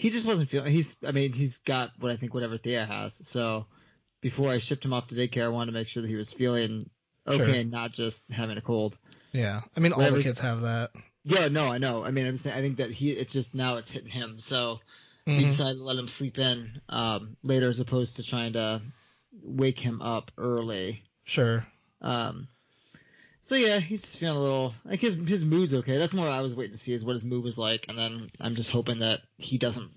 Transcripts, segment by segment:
He just wasn't feeling. He's got what I think whatever Thea has. So before I shipped him off to daycare, I wanted to make sure that he was feeling okay Sure. and not just having a cold. Yeah. I mean, all the kids have that. Yeah, no, I know. I mean, I'm saying I think that it's just now it's hitting him. So we Mm-hmm. decided to let him sleep in later as opposed to trying to wake him up early. Sure. So yeah, he's just feeling a little like his mood's okay. That's more what I was waiting to see is what his mood was like, and then I'm just hoping that he doesn't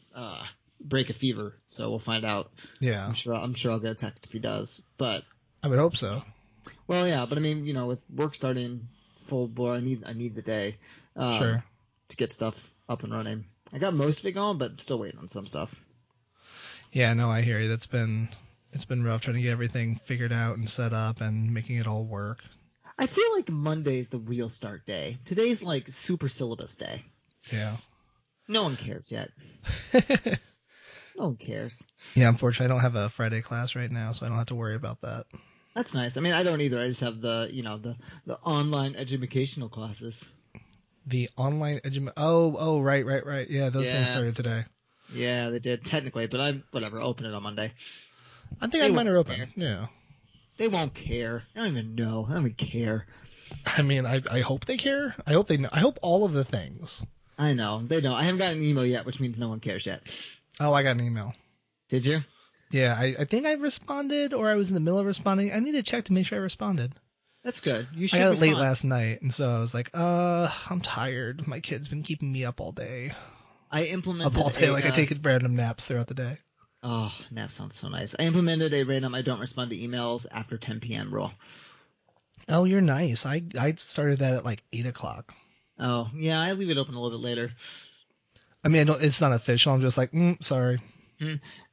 break a fever. So we'll find out. Yeah. I'm sure I'll get a text if he does. But I would hope so. well, yeah. But I mean, with work starting full bore, I need the day. Sure. To get stuff up and running. I got most of it going, but still waiting on some stuff. Yeah, no, I hear you. It's been rough trying to get everything figured out and set up and making it all work. I feel like Monday's the real start day. Today's like super syllabus day. Yeah. No one cares yet. No one cares. Yeah, unfortunately, I don't have a Friday class right now, so I don't have to worry about that. That's nice. I mean, I don't either. I just have the the online educational classes. The online Oh, right. Yeah, those things started today. Yeah, they did technically, but I'll open it on Monday. I think mine are open. Care. Yeah. They won't care. I don't even know. I don't even care. I mean, I hope they care. I hope they know. I hope all of the things. I know. They don't. I haven't gotten an email yet, which means no one cares yet. Oh, I got an email. Did you? Yeah, I think I responded, or I was in the middle of responding. I need to check to make sure I responded. That's good. You should. I got it late last night, and so I was like, I'm tired. My kid's been keeping me up all day. I implemented all day, I take random naps throughout the day. Oh, nap sounds so nice. I implemented a random I don't respond to emails after 10 p.m. rule. Oh, you're nice. I started that at like 8 o'clock. Oh, yeah, I leave it open a little bit later. I mean, it's not official. I'm just like, sorry.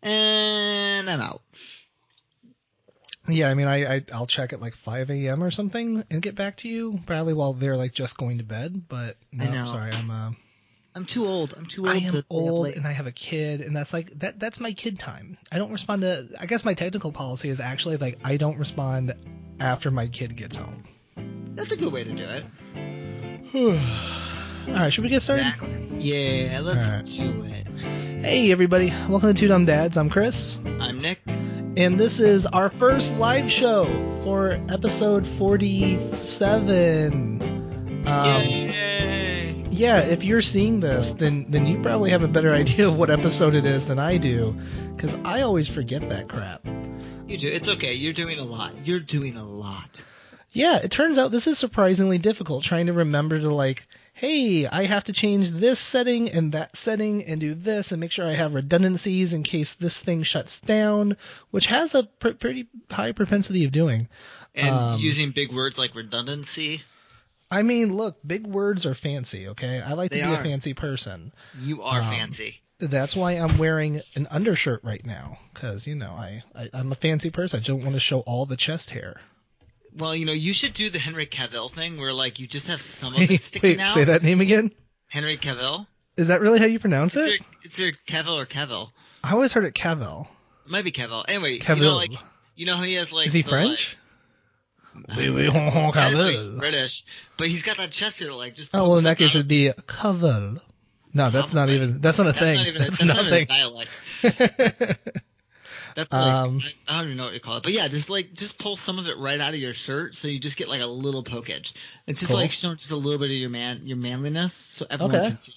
And I'm out. Yeah, I mean, I'll check at like 5 a.m. or something and get back to you, probably while they're like just going to bed. But no, I'm sorry, I'm too old. I am old, and I have a kid, and that's my kid time. I don't respond to. I guess my technical policy is actually like I don't respond after my kid gets home. That's a good way to do it. All right, should we get started? Exactly. Yeah, let's do it. Hey, everybody. Welcome to Two Dumb Dads. I'm Chris. I'm Nick. And this is our first live show for episode 47. Yay! Yeah, if you're seeing this, then you probably have a better idea of what episode it is than I do, because I always forget that crap. You do. It's okay. You're doing a lot. Yeah, it turns out this is surprisingly difficult, trying to remember to like, hey, I have to change this setting and that setting and do this and make sure I have redundancies in case this thing shuts down, which has a pretty high propensity of doing. And using big words like redundancy. I mean, look, big words are fancy, okay? I like to be a fancy person. You are fancy. That's why I'm wearing an undershirt right now, because, I'm a fancy person. I don't want to show all the chest hair. Well, you should do the Henry Cavill thing where, like, you just have some of it sticking out. Say that name again? Henry Cavill. Is that really how you pronounce it? It's either Cavill or Cavill. I always heard it Cavill. It might be Cavill. Anyway, Cavill. How he has, like... Is he French? He's British, but he's got that chest here, like, just... Oh, well, in that case, it'd be Cavill. No, that's not a thing. That's not a thing. Dialect. That's like, I don't even know what you call it. But yeah, just pull some of it right out of your shirt so you just get like a little pokage. It's just like showing just a little bit of your manliness so everyone can see.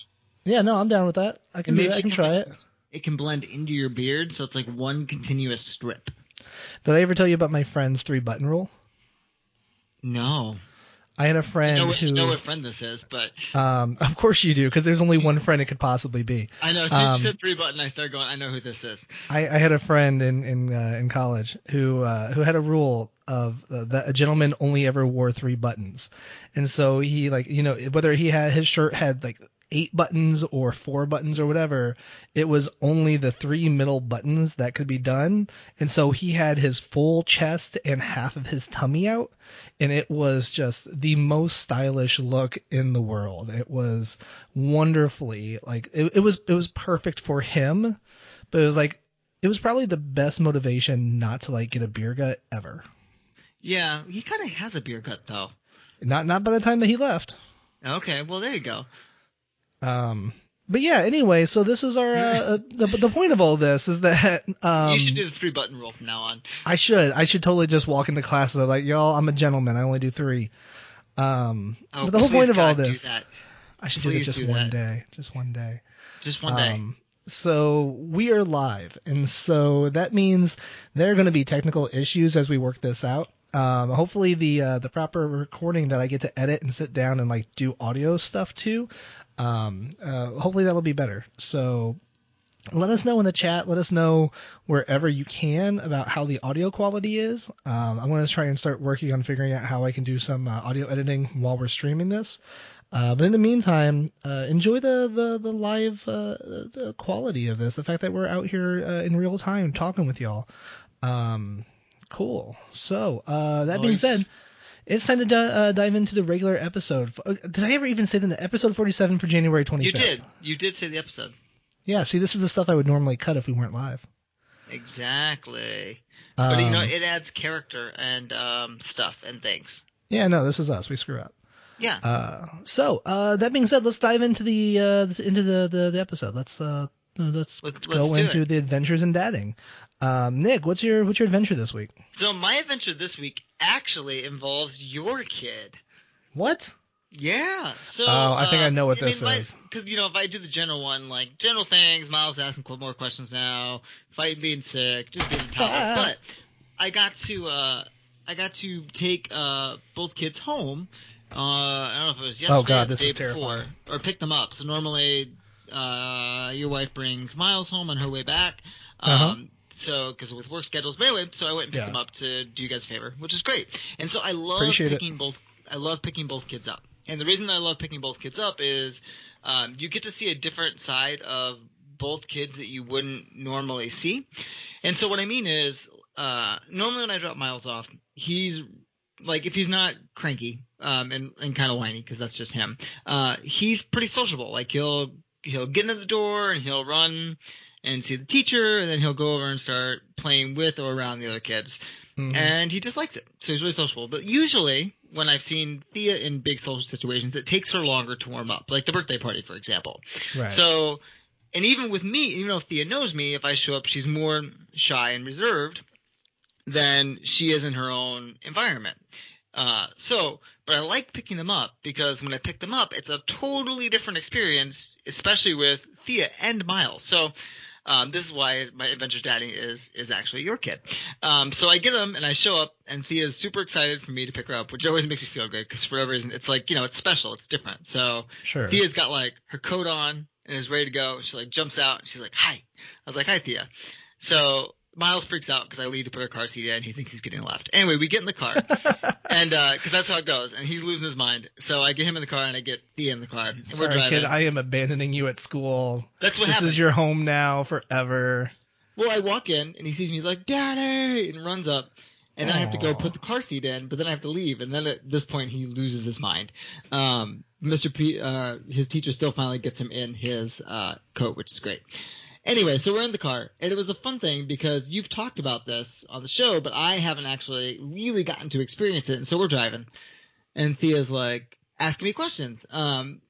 Yeah, no, I'm down with that. I can do that. I can try it. It can blend into your beard so it's like one continuous strip. Did I ever tell you about my friend's 3-button rule? No. I had a friend who... You know what friend this is, but... Of course you do, because there's only one friend it could possibly be. I know. As soon as you said 3-button, I started going, I know who this is. I had a friend in college who had a rule of that a gentleman only ever wore 3 buttons. And so he, whether his shirt had, 8 buttons or 4 buttons or whatever, it was only the 3 middle buttons that could be done. And so he had his full chest and half of his tummy out, and it was just the most stylish look in the world. It was wonderfully, it was perfect for him, but it was probably the best motivation not to get a beer gut ever. Yeah, he kind of has a beer gut though. Not by the time that he left. Okay, well there you go. But yeah, anyway, so this is our the point of all this is that you should do the 3-button rule from now on. I should totally just walk into class and be like, y'all, I'm a gentleman. I only do 3. But the whole point of all this, I should do it just one day. Just one day. Just one day. So we are live, and so that means there are going to be technical issues as we work this out. Hopefully the proper recording that I get to edit and sit down and like do audio stuff too. Hopefully that'll be better. So let us know in the chat. Let us know wherever you can about how the audio quality is. I'm going to try and start working on figuring out how I can do some audio editing while we're streaming this. But in the meantime, enjoy the live the quality of this. The fact that we're out here in real time talking with y'all. Cool. So that being said, it's time to dive into the regular episode. Did I ever even say the episode 47 for January 25th? You did. You did say the episode. Yeah. See, this is the stuff I would normally cut if we weren't live. Exactly. But you know, it adds character and stuff and things. Yeah. No, this is us. We screw up. Yeah. So that being said, let's dive into the episode. Let's go into the adventures in dadding. Nick, what's your adventure this week? So my adventure this week actually involves your kid. What? Yeah. So I think I know what this is. Because if I do the general one, like general things, Miles asking more questions now, fighting being sick, just being tired. But I got to take both kids home. I don't know if it was yesterday or the day before, or pick them up. So normally, your wife brings Miles home on her way back. So, because with work schedules, but anyway, so I went and picked them up to do you guys a favor, which is great. And so I love picking both kids up. And the reason I love picking both kids up is, you get to see a different side of both kids that you wouldn't normally see. And so what I mean is, normally when I drop Miles off, he's like, if he's not cranky, and kind of whiny, because that's just him, he's pretty sociable. Like he'll get into the door and he'll run and see the teacher, and then he'll go over and start playing with or around the other kids. Mm-hmm. And he just likes it. So he's really sociable. But usually when I've seen Thea in big social situations, it takes her longer to warm up, like the birthday party, for example. Right. So, and even with me, even though Thea knows me, if I show up, she's more shy and reserved than she is in her own environment. But I like picking them up because when I pick them up, it's a totally different experience, especially with Thea and Miles. So, this is why my adventure dadding is actually your kid. So I get them and I show up and Thea's super excited for me to pick her up, which always makes me feel good because for whatever reason, it's like, it's special. It's different. So Thea's got like her coat on and is ready to go. She like jumps out and she's like, hi. I was like, hi, Thea. So Miles freaks out because I leave to put her car seat in. He thinks he's getting left. Anyway, we get in the car, and because that's how it goes, and he's losing his mind. So I get him in the car, and I get Thea in the car. And Sorry, we're driving. Kid, I am abandoning you at school. That's what happens. This is your home now forever. Well, I walk in, and he sees me. He's like, Daddy! And runs up. And then I have to go put the car seat in, but then I have to leave. And then at this point, he loses his mind. Mr. P, his teacher still finally gets him in his coat, which is great. Anyway, so we're in the car, and it was a fun thing because you've talked about this on the show, but I haven't actually really gotten to experience it. And so we're driving, and Thea's like asking me questions. And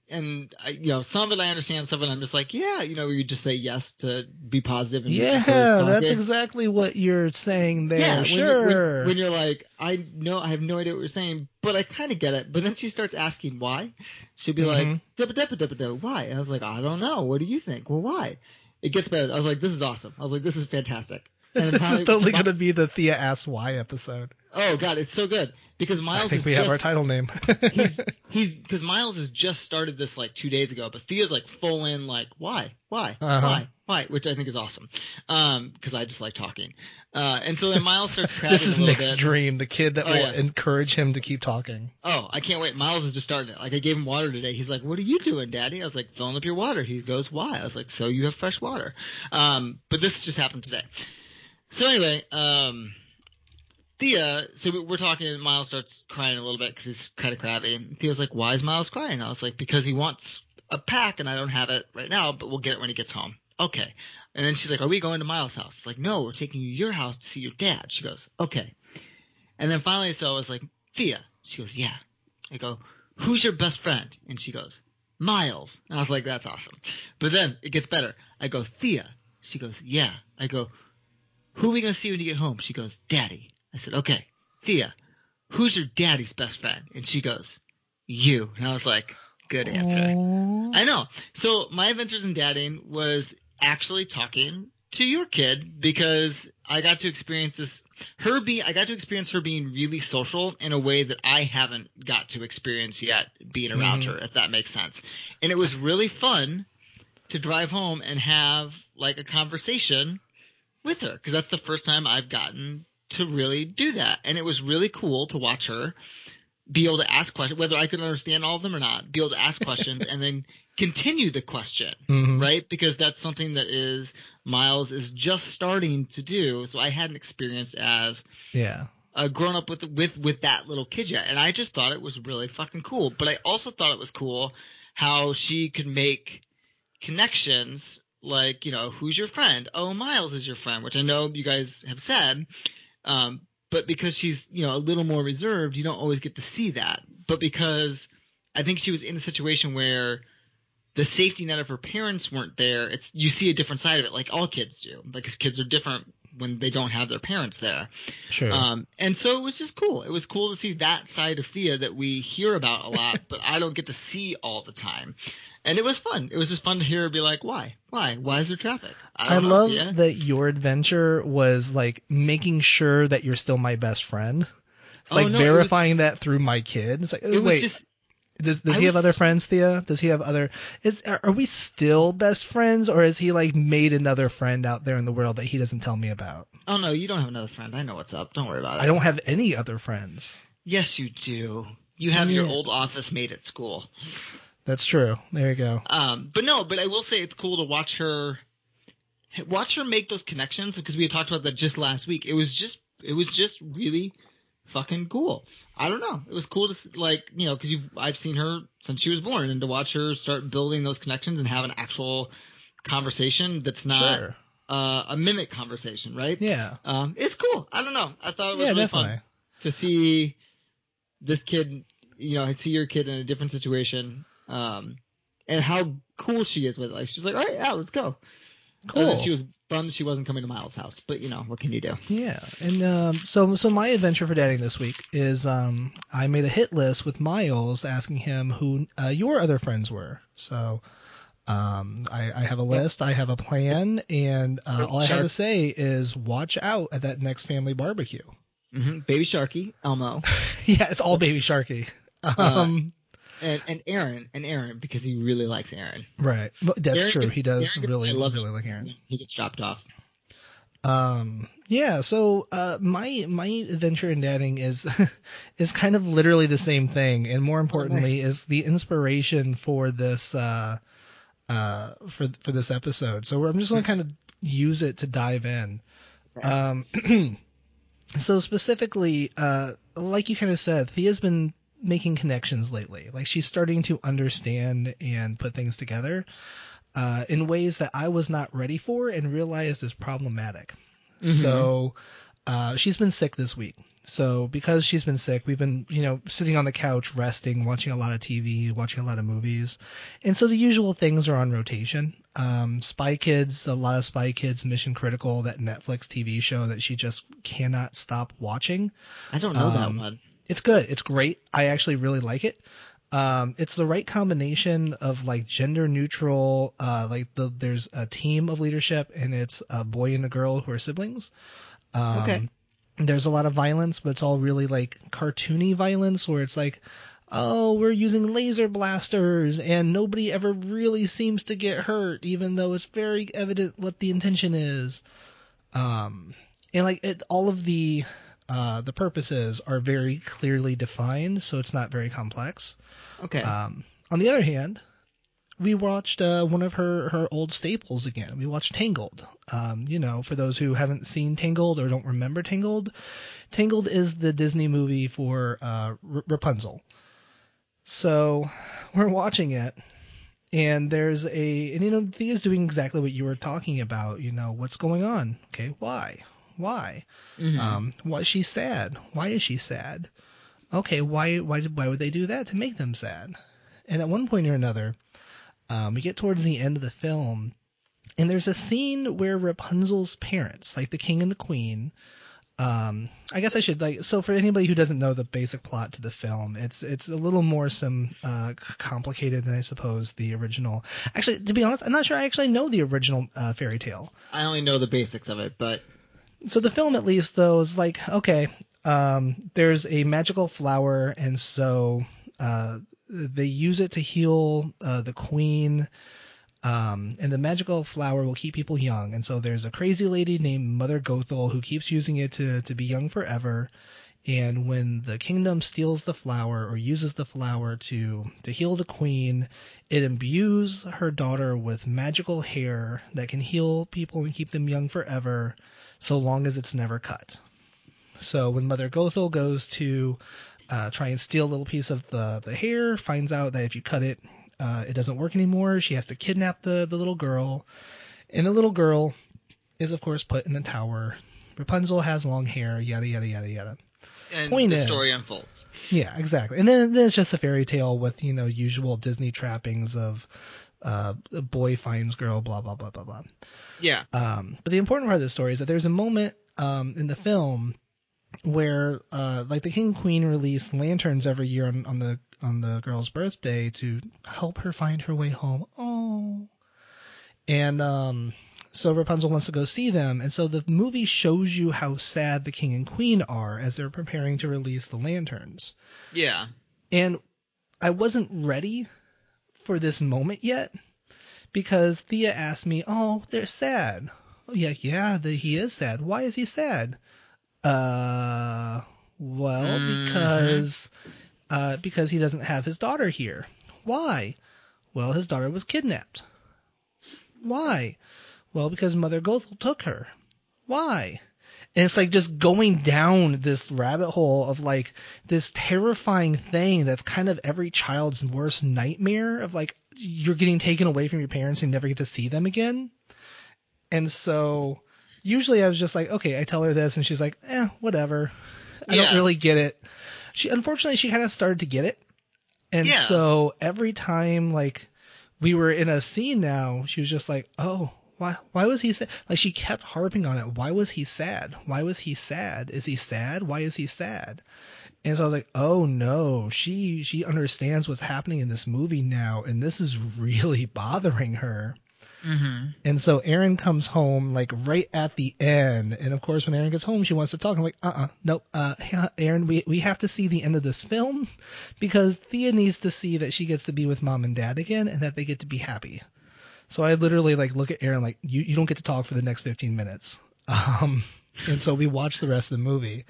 some of it I understand, some of it I'm just like, you just say yes to be positive. And that's exactly what you're saying there. Yeah, sure. When you're like, I have no idea what you're saying, but I kind of get it. But then she starts asking why. She'll be like, why? And I was like, I don't know. What do you think? Well, why? It gets better. I was like, this is awesome. I was like, this is fantastic. And this is totally going to be the Thea Asks Why episode. Oh, God, it's so good. Because Miles have our title name. Because Miles has just started this like 2 days ago, but Thea's like full in like, why, which I think is awesome. Because I just like talking. And so then Miles starts crabbing This is Nick's dream, the kid that will encourage him to keep talking. Oh, I can't wait. Miles is just starting it. Like I gave him water today. He's like, what are you doing, Daddy? I was like, filling up your water. He goes, why? I was like, so you have fresh water. But this just happened today. So anyway, Thea, so we're talking, and Miles starts crying a little bit because he's kind of crabby. And Thea's like, why is Miles crying? I was like, because he wants a pack, and I don't have it right now, but we'll get it when he gets home. Okay. And then she's like, are we going to Miles' house? It's like, no, we're taking you to your house to see your dad. She goes, okay. And then finally, so I was like, Thea. She goes, yeah. I go, who's your best friend? And she goes, Miles. And I was like, that's awesome. But then it gets better. I go, Thea. She goes, yeah. I go, who are we going to see when you get home? She goes, Daddy. I said, okay, Thea, who's your daddy's best friend? And she goes, you. And I was like, good answer. Aww. I know. So my adventures in dadding was actually talking to your kid, because I got to experience I got to experience her being really social in a way that I haven't got to experience yet being around her, if that makes sense. And it was really fun to drive home and have like a conversation with her, because that's the first time I've gotten to really do that. And it was really cool to watch her be able to ask questions, whether I could understand all of them or not, be able to ask questions and then continue the question, right? Because that's something that Miles is just starting to do. So I hadn't experienced as grown up with that little kid yet. And I just thought it was really fucking cool. But I also thought it was cool how she could make connections, like, who's your friend? Oh, Miles is your friend, which I know you guys have said. But because she's, a little more reserved, you don't always get to see that. But because I think she was in a situation where the safety net of her parents weren't there, you see a different side of it, like all kids do. Like, 'cause kids are different when they don't have their parents there. Sure. And so it was just cool. It was cool to see that side of Thea that we hear about a lot, but I don't get to see all the time. And it was fun. It was just fun to hear her be like, why? Why is there traffic? I love that your adventure was like making sure that you're still my best friend. It's like verifying that through my kid. It's like, does he have other friends, Thea? Does he have other? Are we still best friends, or has he like made another friend out there in the world that he doesn't tell me about? Oh no, you don't have another friend. I know what's up. Don't worry about it. I don't have any other friends. Yes, you do. You have your old office mate at school. That's true. There you go. But I will say it's cool to watch her make those connections, because we had talked about that just last week. It was just really fucking cool. I don't know. It was cool to because I've seen her since she was born, and to watch her start building those connections and have an actual conversation that's not a mimic conversation, right? Yeah. It's cool. I don't know. I thought it was really fun to see this kid. See your kid in a different situation. And how cool she is with it. Like, she's like, all right, yeah, let's go. Cool. And she was bummed she wasn't coming to Miles' house, but what can you do? Yeah. And so my adventure for dadding this week is I made a hit list with Miles, asking him who your other friends were. So I have a list, I have a plan, and all I have to say is watch out at that next family barbecue. Baby Sharky, Elmo. Yeah, it's all Baby Sharky. And Aaron, because he really likes Aaron. Right. That's true. He does really like Aaron. He gets dropped off. Yeah, so my adventure in dadding is kind of literally the same thing, and more importantly is the inspiration for this for this episode. So I'm just going to kind of use it to dive in. So specifically, like you kind of said, Thea's been making connections lately. Like, she's starting to understand and put things together in ways that I was not ready for and realized is problematic. So she's been sick this week. So because she's been sick, we've been, sitting on the couch, resting, watching a lot of TV, watching a lot of movies. And so the usual things are on rotation. Spy Kids, a lot of Spy Kids, Mission Critical, that Netflix TV show that she just cannot stop watching. I don't know that one. It's good. It's great. I actually really like it. It's the right combination of like gender neutral, there's a team of leadership, and it's a boy and a girl who are siblings. There's a lot of violence, but it's all really like cartoony violence, where it's like, oh, we're using laser blasters and nobody ever really seems to get hurt, even though it's very evident what the intention is. And all of the purposes are very clearly defined, so it's not very complex. Okay. On the other hand, we watched one of her old staples again. We watched Tangled. For those who haven't seen Tangled or don't remember Tangled, Tangled is the Disney movie for Rapunzel. So we're watching it, and there's Thea's doing exactly what you were talking about. What's going on? Okay, why? Why is she sad? Why is she sad? Okay, why would they do that to make them sad? And at one point or another, We get towards the end of the film, and there's a scene where Rapunzel's parents, like the king and the queen, I guess I should so for anybody who doesn't know the basic plot to the film, it's a little more complicated than I suppose the original. Actually, to be honest, I'm not sure I actually know the original fairy tale. I only know the basics of it, but so the film at least though is like, okay, there's a magical flower, and so they use it to heal the queen. And the magical flower will keep people young. And so there's a crazy lady named Mother Gothel who keeps using it to be young forever. And when the kingdom steals the flower or uses the flower to heal the queen, it imbues her daughter with magical hair that can heal people and keep them young forever, so long as it's never cut. So when Mother Gothel goes to try and steal a little piece of the hair, finds out that if you cut it, it doesn't work anymore. She has to kidnap the little girl, and the little girl is of course put in the tower. Rapunzel has long hair, yada yada yada yada. And the story unfolds. Yeah, exactly. And then it's just a fairy tale with usual Disney trappings of boy finds girl, blah blah blah blah blah. Yeah. But the important part of the story is that there's a moment in the film where like the king and queen release lanterns every year on the girl's birthday to help her find her way home. Oh. And so Rapunzel wants to go see them, and so the movie shows you how sad the king and queen are as they're preparing to release the lanterns. Yeah. And I wasn't ready for this moment yet, because Thea asked me, "Oh, they're sad." Oh yeah, he is sad. Why is he sad? Well, because he doesn't have his daughter here. Why? Well, his daughter was kidnapped. Why? Well, because Mother Gothel took her. Why? And it's like just going down this rabbit hole of like this terrifying thing that's kind of every child's worst nightmare of like you're getting taken away from your parents and you never get to see them again. And so usually I was just like, okay, I tell her this and she's like, whatever. I don't really get it. Unfortunately, she kind of started to get it. And so every time like we were in a scene now, she was just like, oh, why was he sad? Like she kept harping on it. Why was he sad? Why was he sad? Is he sad? Why is he sad? And so I was like, oh no, she understands what's happening in this movie now, and this is really bothering her. Mm-hmm. And so Erin comes home like right at the end, and of course when Erin gets home, she wants to talk. I'm like, nope, Erin, we have to see the end of this film because Thea needs to see that she gets to be with mom and dad again, and that they get to be happy. So I literally like look at Erin like, you don't get to talk for the next 15 minutes. And so we watch the rest of the movie.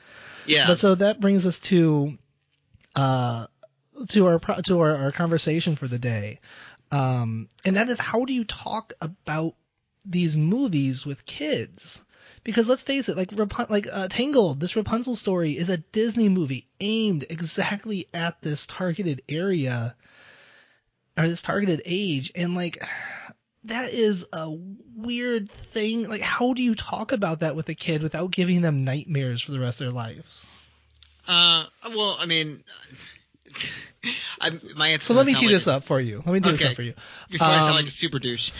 Yeah. But so that brings us to our conversation for the day. And that is, how do you talk about these movies with kids? Because let's face it, Tangled, this Rapunzel story is a Disney movie aimed exactly at this targeted area or this targeted age. And like, that is a weird thing. Like, how do you talk about that with a kid without giving them nightmares for the rest of their lives? Well, I mean, my answer. So let me tee this up for you. Before I sound like a super douche.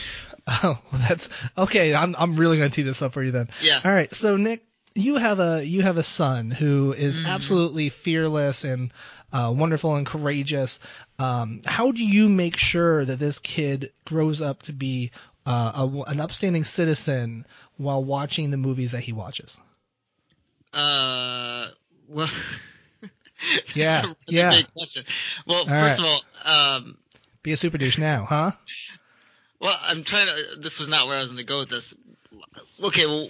Oh, well, that's okay. I'm really going to tee this up for you then. Yeah. All right. So Nick, you have a son who is absolutely fearless and wonderful and courageous. How do you make sure that this kid grows up to be an upstanding citizen while watching the movies that he watches? Well, yeah. Big question. Well, first of all, be a super douche now, huh? Well, I'm trying to. This was not where I was going to go with this. Okay, well,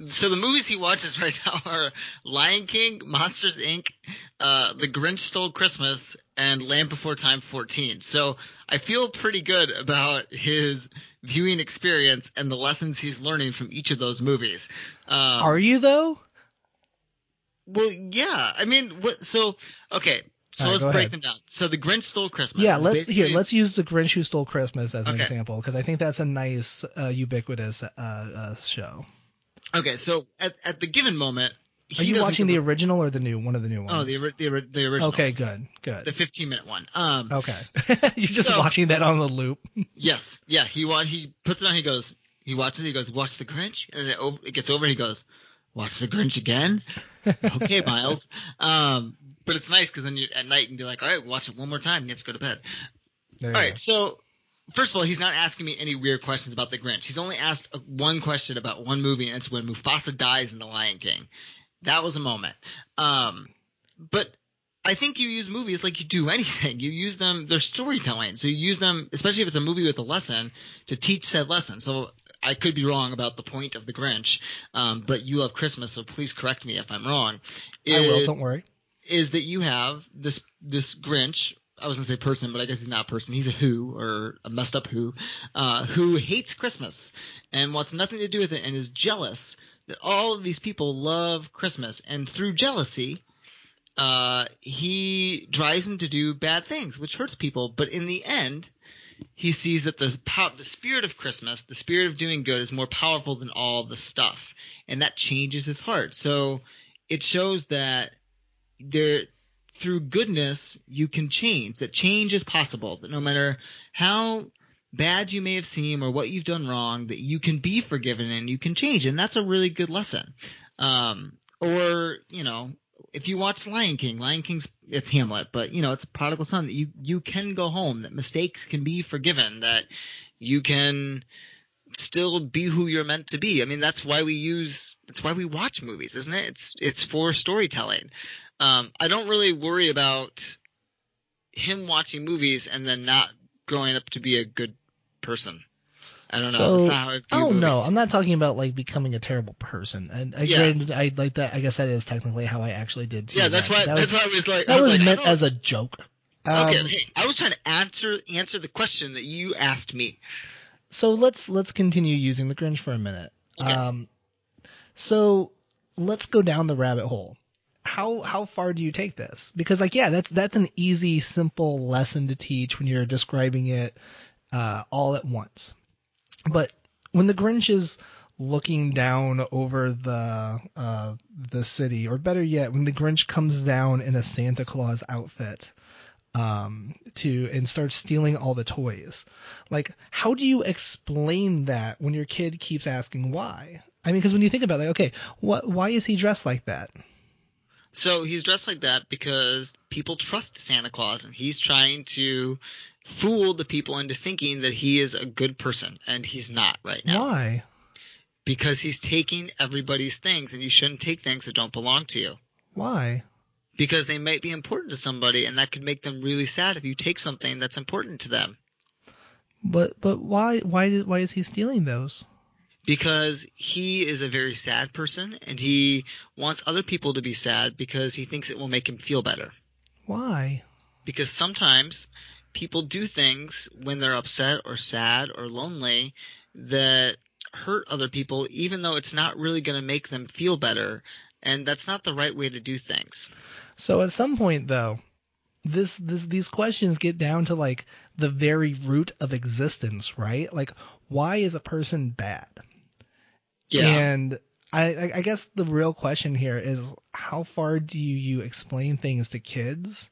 so the movies he watches right now are Lion King, Monsters Inc., The Grinch Stole Christmas, and Land Before Time 14. So I feel pretty good about his viewing experience and the lessons he's learning from each of those movies. Are you though? Well, yeah. I mean, okay. So let's break them down. So The Grinch Stole Christmas. Yeah, let's use The Grinch Who Stole Christmas as an example, because I think that's a nice, ubiquitous show. Okay, so at the given moment, Are you watching the original or the new one of the new ones? Oh, the original. Okay, good. The 15-minute one. Okay. You're just watching that on the loop. Yes. Yeah. He puts it on. He watches it. He goes, watch the Grinch, and then it gets over. And he goes, watch the Grinch again. Okay, Miles. But it's nice because then at night you can be like, all right, watch it one more time. And you have to go to bed. All right. So first of all, he's not asking me any weird questions about the Grinch. He's only asked one question about one movie, and it's when Mufasa dies in The Lion King. That was a moment. But I think you use movies like you do anything. You use them – they're storytelling. So you use them – especially if it's a movie with a lesson – to teach said lesson. So I could be wrong about the point of the Grinch, but you love Christmas, so please correct me if I'm wrong. I will. Don't worry. Is that you have this Grinch – I was going to say person, but I guess he's not a person. He's a who, or a messed up who hates Christmas and wants nothing to do with it and is jealous – that all of these people love Christmas, and through jealousy, he drives them to do bad things, which hurts people. But in the end, he sees that the spirit of Christmas, the spirit of doing good, is more powerful than all the stuff, and that changes his heart. So it shows that through goodness you can change. That change is possible. That no matter how bad you may have seemed or what you've done wrong, that you can be forgiven and you can change. And that's a really good lesson. Or, if you watch Lion King's it's Hamlet, but it's a prodigal son, that you can go home, that mistakes can be forgiven, that you can still be who you're meant to be. I mean, that's why we watch movies, isn't it? It's for storytelling. I don't really worry about him watching movies and then not growing up to be a good person. I don't know. So, that's not how I view movies. No, I'm not talking about like becoming a terrible person. And I like that. I guess that is technically how I actually did too. Yeah, that's why I was like. That was meant as a joke. Okay, I was trying to answer the question that you asked me. So let's continue using the Grinch for a minute. Okay. So let's go down the rabbit hole. How far do you take this? Because that's an easy, simple lesson to teach when you're describing it all at once. But when the Grinch is looking down over the city, or better yet, when the Grinch comes down in a Santa Claus outfit and starts stealing all the toys, like, how do you explain that when your kid keeps asking why? I mean, because when you think about it, okay, why is he dressed like that? So he's dressed like that because people trust Santa Claus, and he's trying to fool the people into thinking that he is a good person, and he's not right now. Why? Because he's taking everybody's things, and you shouldn't take things that don't belong to you. Why? Because they might be important to somebody, and that could make them really sad if you take something that's important to them. But why is he stealing those? Because he is a very sad person, and he wants other people to be sad because he thinks it will make him feel better. Why? Because sometimes people do things when they're upset or sad or lonely that hurt other people, even though it's not really going to make them feel better, and that's not the right way to do things. So at some point, though, these questions get down to like the very root of existence, right? Like, why is a person bad? Yeah. And I guess the real question here is, how far do you explain things to kids?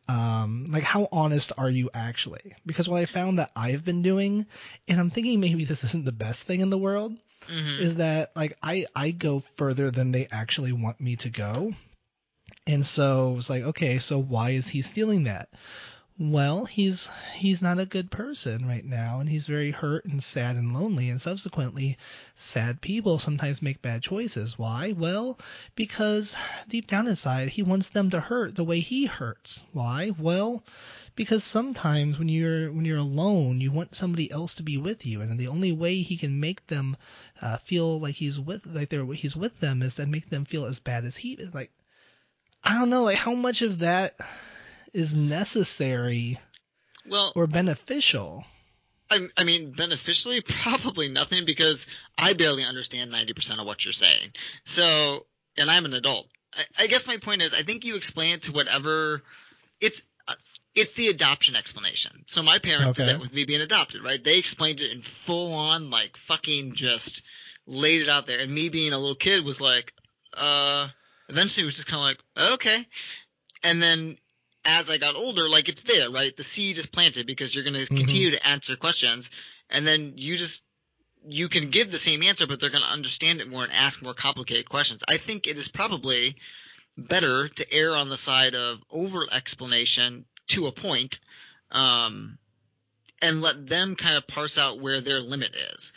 Like, how honest are you actually? Because what I found that I've been doing, and I'm thinking maybe this isn't the best thing in the world, is that like I go further than they actually want me to go. And so it's like, okay, so why is he stealing that? Well, he's not a good person right now, and he's very hurt and sad and lonely, and subsequently, sad people sometimes make bad choices. Why? Well, because deep down inside, he wants them to hurt the way he hurts. Why? Well, because sometimes when you're alone, you want somebody else to be with you, and the only way he can make them feel like he's with them is to make them feel as bad as he is. Like, I don't know, like how much of that is necessary or beneficial? I mean, beneficially, probably nothing, because I barely understand 90% of what you're saying. So, and I'm an adult. I guess my point is, I think you explain it to whatever – it's the adoption explanation. So my parents did that with me being adopted, right? They explained it in full on, like fucking just laid it out there. And me being a little kid was like, eventually it was just kind of like, okay. And then as I got older, like it's there, right? The seed is planted because you're going to continue to answer questions. And then you can give the same answer, but they're going to understand it more and ask more complicated questions. I think it is probably better to err on the side of over explanation to a point, and let them kind of parse out where their limit is.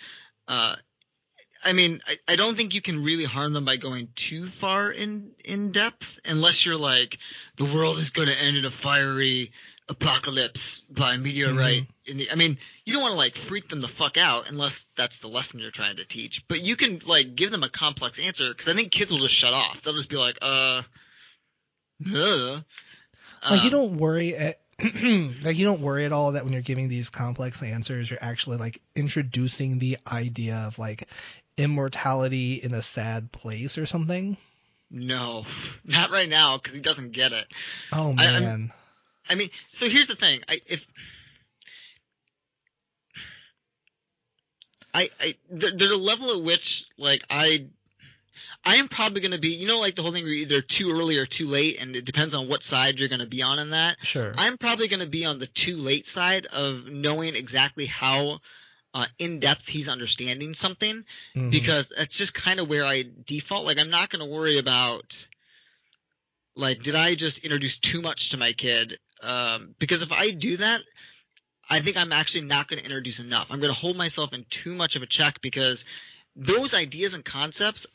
I mean, I don't think you can really harm them by going too far in depth, unless you're like, the world is going to end in a fiery apocalypse by meteorite. I mean, you don't want to like freak them the fuck out unless that's the lesson you're trying to teach. But you can like give them a complex answer, because I think kids will just shut off. They'll just be like, Like you don't worry at like you don't worry at all that when you're giving these complex answers, you're actually like introducing the idea of like immortality in a sad place or something. No, not right now, because he doesn't get it. Oh man. I mean, so here's the thing. There's a level at which like I am probably going to be, like the whole thing where you're either too early or too late, and it depends on what side you're going to be on in that. Sure. I'm probably going to be on the too late side of knowing exactly how in depth he's understanding something, because that's just kind of where I default. Like, I'm not going to worry about, like, did I just introduce too much to my kid? Because if I do that, I think I'm actually not going to introduce enough. I'm going to hold myself in too much of a check, because those ideas and concepts,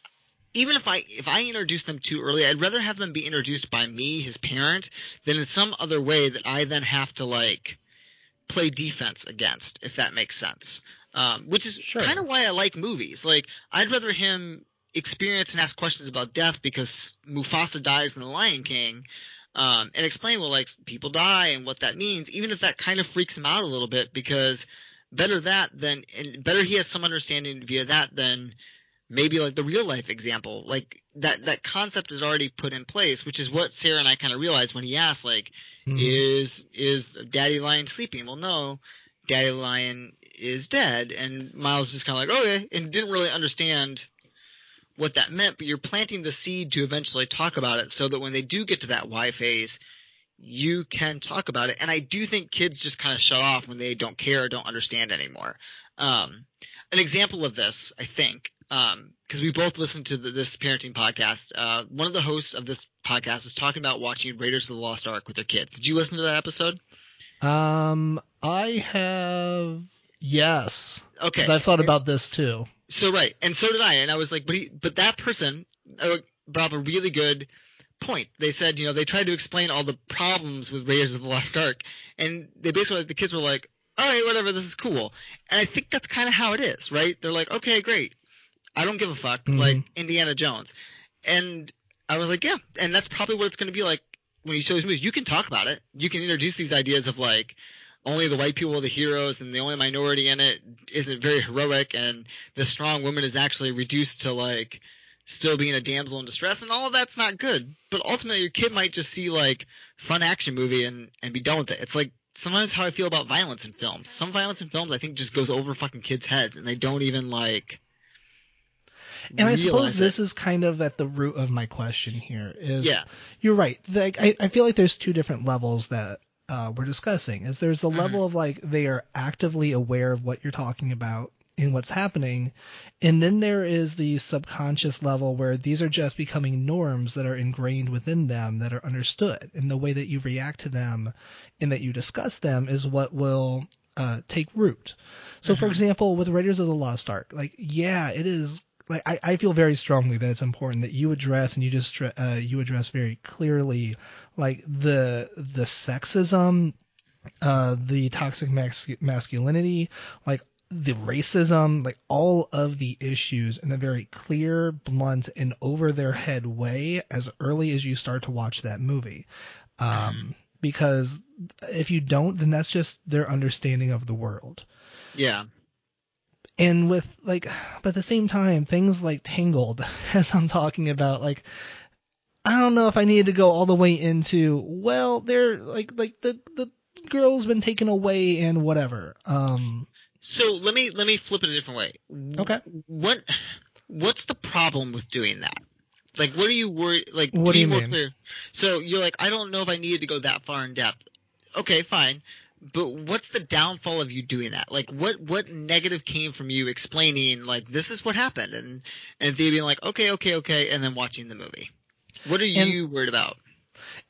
even if I introduce them too early, I'd rather have them be introduced by me, his parent, than in some other way that I then have to like play defense against, if that makes sense. Which is kind of why I like movies. Like, I'd rather him experience and ask questions about death because Mufasa dies in The Lion King, and explain, well, like, people die and what that means, even if that kind of freaks him out a little bit, because better he has some understanding via that than maybe like the real life example. Like that concept is already put in place, which is what Sarah and I kind of realized when he asked, like, is Daddy Lion sleeping? Well, no, Daddy Lion is dead. And Miles just kind of like, okay, and didn't really understand what that meant, but you're planting the seed to eventually talk about it, so that when they do get to that why phase, you can talk about it. And I do think kids just kind of shut off when they don't care or don't understand anymore. An example of this, I think, because we both listened to this parenting podcast. One of the hosts of this podcast was talking about watching Raiders of the Lost Ark with their kids. Did you listen to that episode? I have, yes. Okay. 'Cause I've thought about this too. So right, and so did I. And I was like, but that person brought up a really good point. They said, they tried to explain all the problems with Raiders of the Lost Ark, and they basically, like, the kids were like, all right, whatever, this is cool. And I think that's kind of how it is, right? They're like, okay, great. I don't give a fuck, like Indiana Jones. And I was like, yeah. And that's probably what it's going to be like when you show these movies. You can talk about it. You can introduce these ideas of, like, only the white people are the heroes, and the only minority in it isn't very heroic, and the strong woman is actually reduced to, like, still being a damsel in distress, and all of that's not good. But ultimately, your kid might just see, like, fun action movie and be done with it. It's like sometimes how I feel about violence in films. Some violence in films I think just goes over fucking kids' heads, and they don't even, like, and I suppose this is kind of at the root of my question here is, you're right. Like, I feel like there's two different levels that we're discussing. Is there's the level of, like, they are actively aware of what you're talking about and what's happening, and then there is the subconscious level where these are just becoming norms that are ingrained within them, that are understood, and the way that you react to them and that you discuss them is what will take root. So, for example, with Raiders of the Lost Ark, like, yeah, it is. Like, I feel very strongly that it's important that you address, and you address very clearly, like, the sexism, the toxic masculinity, like the racism, like all of the issues in a very clear, blunt, and over their head way as early as you start to watch that movie. Because if you don't, then that's just their understanding of the world. Yeah. And with, like, but at the same time, things like Tangled, as I'm talking about, like, I don't know if I needed to go all the way into, well, they're like the girl's been taken away and whatever. So let me flip it a different way. Okay. What's the problem with doing that? Like, what are you worried? Like, What to do be you more mean? clear. So you're like, I don't know if I needed to go that far in depth. Okay, fine. But what's the downfall of you doing that? Like, what negative came from you explaining, like, this is what happened, and they being like, okay, and then watching the movie? What are And you worried about?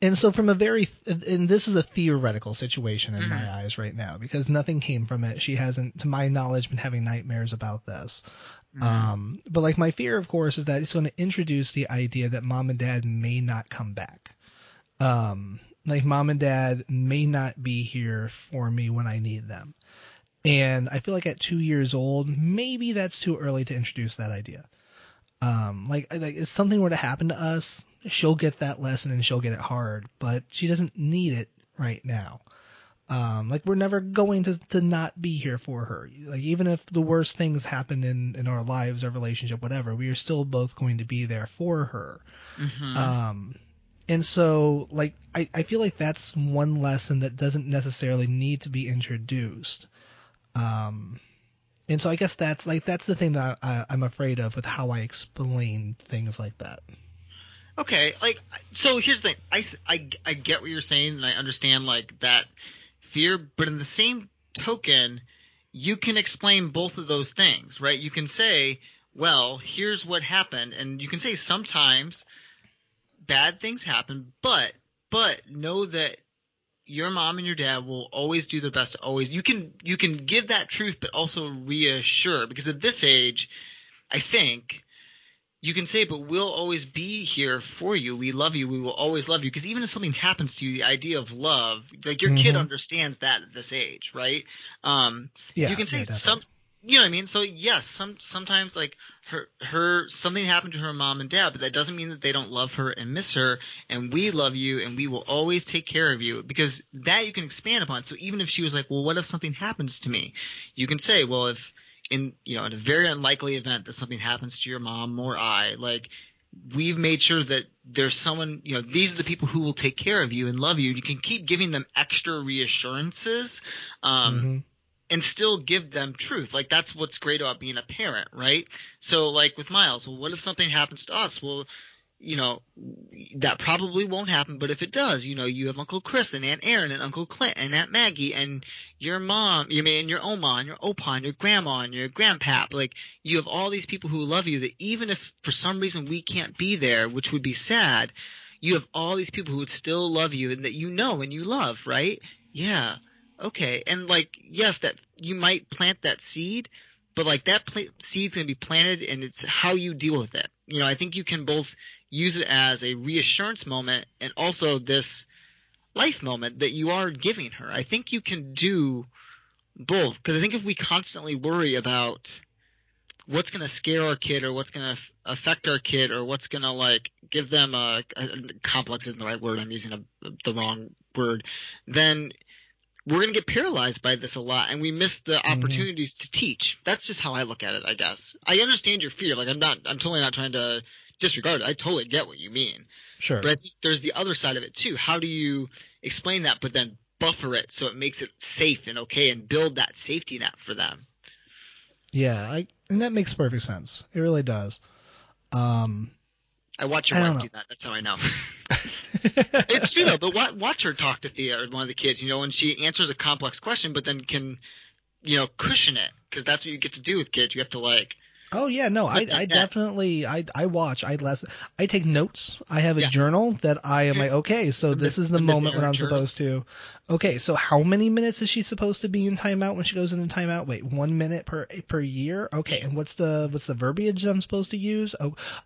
and so and this is a theoretical situation in Mhm. my eyes right now because nothing came from it. She hasn't, to my knowledge, been having nightmares about this. Mhm. But like my fear, of course, is that it's going to introduce the idea that mom and dad may not come back. Like mom and dad may not be here for me when I need them. And I feel like at 2 years old, maybe that's too early to introduce that idea. Like if something were to happen to us, she'll get that lesson and she'll get it hard, but she doesn't need it right now. Like we're never going to not be here for her. Like even if the worst things happen in our lives, our relationship, whatever, we are still both going to be there for her. Mhm. Um, and so like I feel like that's one lesson that doesn't necessarily need to be introduced. Um, and so I guess that's the thing that I'm afraid of with how I explain things like that. Okay, like, so here's the thing. I get what you're saying, and I understand, like, that fear, but in the same token, you can explain both of those things, right? You can say, well, here's what happened, and you can say sometimes bad things happen, but know that your mom and your dad will always do their best to always you can give that truth, but also reassure, because at this age, I think you can say, but we'll always be here for you. We love you. We will always love you. Because even if something happens to you, the idea of love, like your kid Hmm. understands that at this age, right? You Yeah, can say yeah, definitely. you know what I mean? So yes, sometimes like her something happened to her mom and dad, but that doesn't mean that they don't love her and miss her. And we love you, and we will always take care of you, because that you can expand upon. So even if she was like, well, what if something happens to me? You can say, well, if in a very unlikely event that something happens to your mom or I, like, we've made sure that there's someone, these are the people who will take care of you and love you. You can keep giving them extra reassurances, um, Hmm. and still give them truth. Like, that's what's great about being a parent, right? So like with Miles, well, what if something happens to us? Well, you know, that probably won't happen, but if it does, you have Uncle Chris and Aunt Erin and Uncle Clint and Aunt Maggie and your mom, and your Oma and your Opa and your grandma and your grandpap. Like, you have all these people who love you, that even if for some reason we can't be there, which would be sad, you have all these people who would still love you and that you know and you love, right? Yeah. Okay. And like, yes, that you might plant that seed, but like that seed's going to be planted, and it's how you deal with it. I think you can both use it as a reassurance moment and also this life moment that you are giving her. I think you can do both, because I think if we constantly worry about what's going to scare our kid, or what's going to affect our kid, or what's going to like give them a complex isn't the right word. I'm using the wrong word. Then we're going to get paralyzed by this a lot, and we miss the Hmm. opportunities to teach. That's just how I look at it, I guess. I understand your fear. Like, I'm totally not trying to disregard it. I totally get what you mean. Sure. But I think there's the other side of it too. How do you explain that, but then buffer it so it makes it safe and okay, and build that safety net for them? Yeah, and that makes perfect sense. It really does. Um, I watch your I wife don't do know. that. That's how I know. It's true though. But watch her talk to Thea, or one of the kids. When she answers a complex question, but then can cushion it, because that's what you get to do with kids. You have to like Oh yeah, no, put I that net. definitely I watch, I take notes. I have a Yeah. journal that I am like, okay, so The this Miss is the the Miss moment when Aaron I'm journal. supposed to. Okay, so how many minutes is she supposed to be in timeout when she goes into timeout? Wait, 1 minute per year? Okay, and Yes. what's the verbiage I'm supposed to use?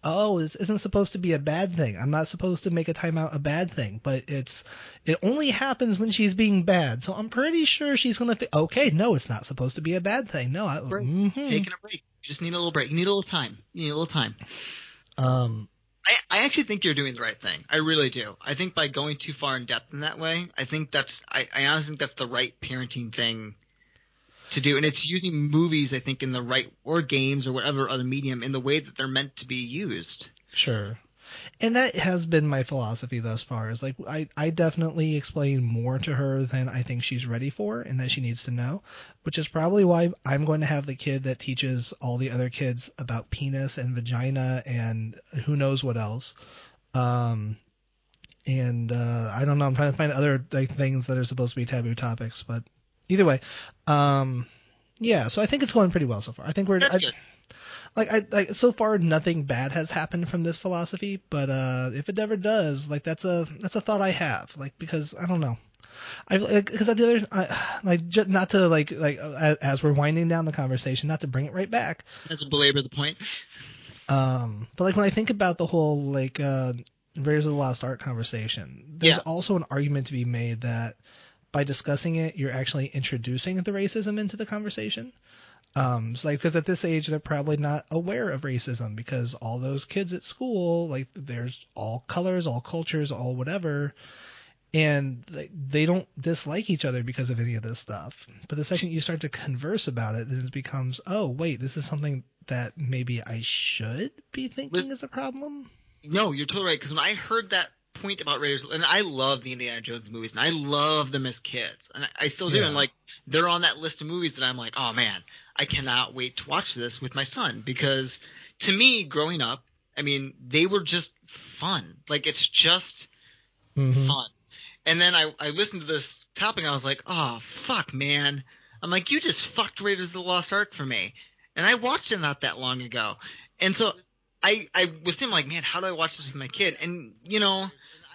Oh, this isn't supposed to be a bad thing. I'm not supposed to make a timeout a bad thing, but it only happens when she's being bad. So I'm pretty sure she's gonna. Okay, no, it's not supposed to be a bad thing. No, Break. Taking a break. You just need a little break. You need a little time. You need a little time. um. I actually think you're doing the right thing. I really do. I think by going too far in depth in that way, I honestly think that's the right parenting thing to do. And it's using movies, I think, in the right, or games or whatever other medium, in the way that they're meant to be used. Sure. And that has been my philosophy thus far. Is like I definitely explain more to her than I think she's ready for and that she needs to know, which is probably why I'm going to have the kid that teaches all the other kids about penis and vagina and who knows what else. And I don't know. I'm trying to find other like things that are supposed to be taboo topics, but either way, yeah. So I think it's going pretty well so far. I think we're That's good. Like so far nothing bad has happened from this philosophy, but if it ever does, like that's a thought I have, like because I don't know, because at the other not to as we're winding down the conversation, not to bring it right back. That's a belabor the point. But like when I think about the whole like Raiders of the Lost Ark conversation, there's also an argument to be made that by discussing it, you're actually introducing the racism into the conversation. It's like, because at this age, they're probably not aware of racism because all those kids at school, like there's all colors, all cultures, all whatever. And they don't dislike each other because of any of this stuff. But the second you start to converse about it, then it becomes, oh, wait, this is something that maybe I should be thinking is a problem. No, you're totally right. Because when I heard that point about Raiders, and I love the Indiana Jones movies, and I love them as kids, and I still do. Yeah. And like they're on that list of movies that I'm like, oh man, I cannot wait to watch this with my son, because to me, growing up, I mean, they were just fun. Like it's just fun. And then I listened to this topic and I was like, oh fuck, man. I'm like, you just fucked Raiders of the Lost Ark for me. And I watched it not that long ago. And so I was thinking like, man, how do I watch this with my kid? And you know,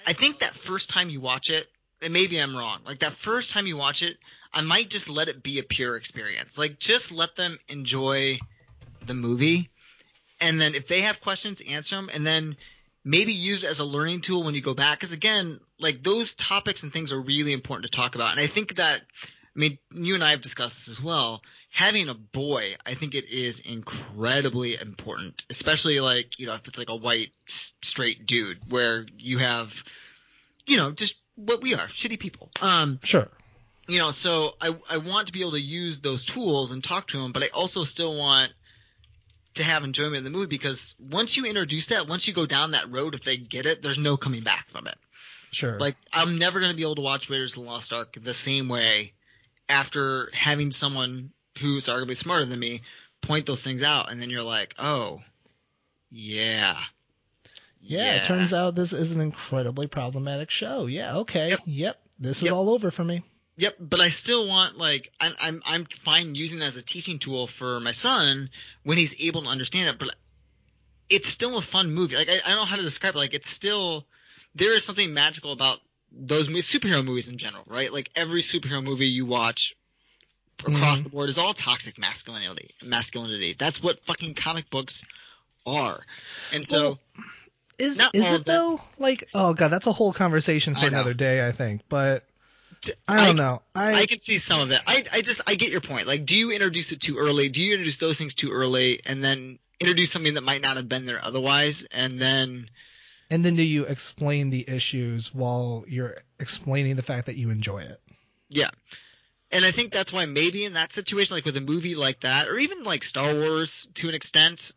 I think that first time you watch it, and maybe I'm wrong, like that first time you watch it, I might just let it be a pure experience. Like just let them enjoy the movie. And then if they have questions, answer them. And then maybe use it as a learning tool when you go back. Because again, like those topics and things are really important to talk about. And I think that, I mean, you and I have discussed this as well. Having a boy, I think it is incredibly important, especially like, you know, if it's like a white straight dude where you have, you know, just what we are, shitty people. Sure. You know, so I want to be able to use those tools and talk to him, but I also still want to have enjoyment in the movie, because once you introduce that, once you go down that road, if they get it, there's no coming back from it. Sure. Like I'm never going to be able to watch Raiders of the Lost Ark the same way after having someone who's arguably smarter than me point those things out, and then you're like, oh, yeah. Yeah, it turns out this is an incredibly problematic show. Yeah, okay. Yep. This is all over for me. Yep, but I still want, like, I'm fine using it as a teaching tool for my son when he's able to understand it, but it's still a fun movie. Like, I don't know how to describe it. Like, it's still – there is something magical about those movies, superhero movies in general, right? Like, every superhero movie you watch across the board is all toxic masculinity. That's what fucking comic books are. And so well, is it though? Like, oh god, that's a whole conversation for another day, I think. But I don't know. I can see some of it. I get your point. Like, do you introduce it too early? Do you introduce those things too early and then introduce something that might not have been there otherwise? And then do you explain the issues while you're explaining the fact that you enjoy it? Yeah. And I think that's why maybe in that situation, like with a movie like that, or even like Star Wars to an extent,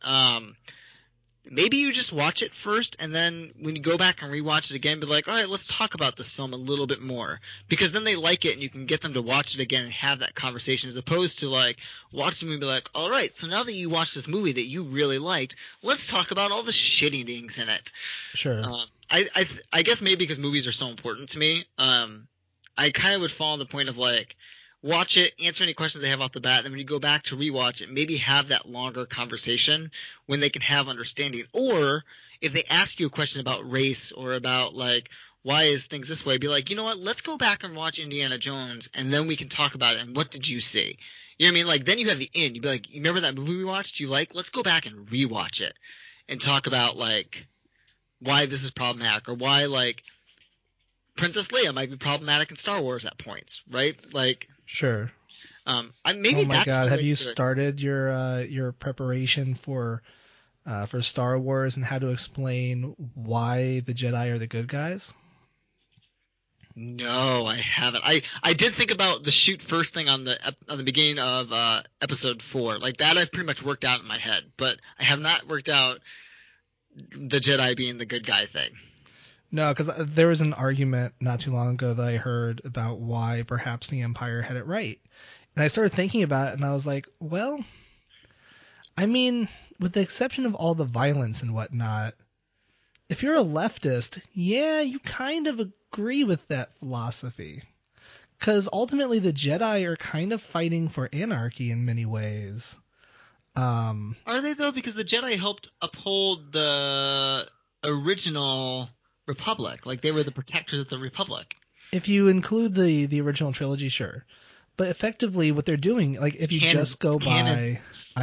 maybe you just watch it first, and then when you go back and rewatch it again, be like, all right, let's talk about this film a little bit more. Because then they like it, and you can get them to watch it again and have that conversation, as opposed to like watch the movie and be like, all right, so now that you watched this movie that you really liked, let's talk about all the shitty things in it. Sure. I guess maybe because movies are so important to me, I kind of would fall on the point of like, watch it, answer any questions they have off the bat, and then when you go back to rewatch it, maybe have that longer conversation when they can have understanding. Or if they ask you a question about race or about like why is things this way, be like, you know what, let's go back and watch Indiana Jones, and then we can talk about it, and what did you see? You know what I mean? Like, then you have the in. You'd be like, you remember that movie we watched you like? Let's go back and rewatch it and talk about like why this is problematic, or why like Princess Leia might be problematic in Star Wars at points, right? Like, sure. Maybe oh my that's god! the Have way you to do it. started your preparation for Star Wars and how to explain why the Jedi are the good guys? No, I haven't. I did think about the shoot first thing on the beginning of episode 4. Like that, I've pretty much worked out in my head, but I have not worked out the Jedi being the good guy thing. No, because there was an argument not too long ago that I heard about why perhaps the Empire had it right. And I started thinking about it, and I was like, well, I mean, with the exception of all the violence and whatnot, if you're a leftist, yeah, you kind of agree with that philosophy. Because ultimately the Jedi are kind of fighting for anarchy in many ways. Are they, though? Because the Jedi helped uphold the original Republic. Like, they were the protectors of the Republic. If you include the original trilogy, sure. But effectively what they're doing, like if you just go by...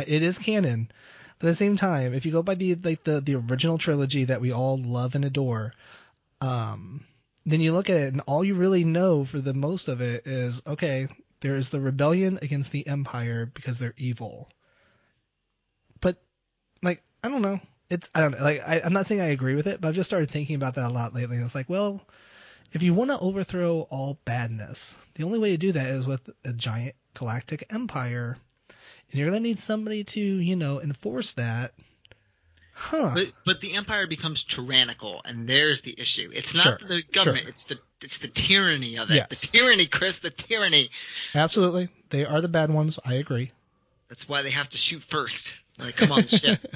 it is canon. But at the same time, if you go by the original trilogy that we all love and adore, then you look at it and all you really know for the most of it is, okay, there is the rebellion against the Empire because they're evil. But, like, I don't know. I'm not saying I agree with it, but I've just started thinking about that a lot lately. And it's like, well, if you want to overthrow all badness, the only way to do that is with a giant galactic empire. And you're going to need somebody to, enforce that. Huh. But the Empire becomes tyrannical, and there's the issue. It's not the government, it's the tyranny of it. Yes. The tyranny, Chris, the tyranny. Absolutely. They are the bad ones. I agree. That's why they have to shoot first when they come on the ship.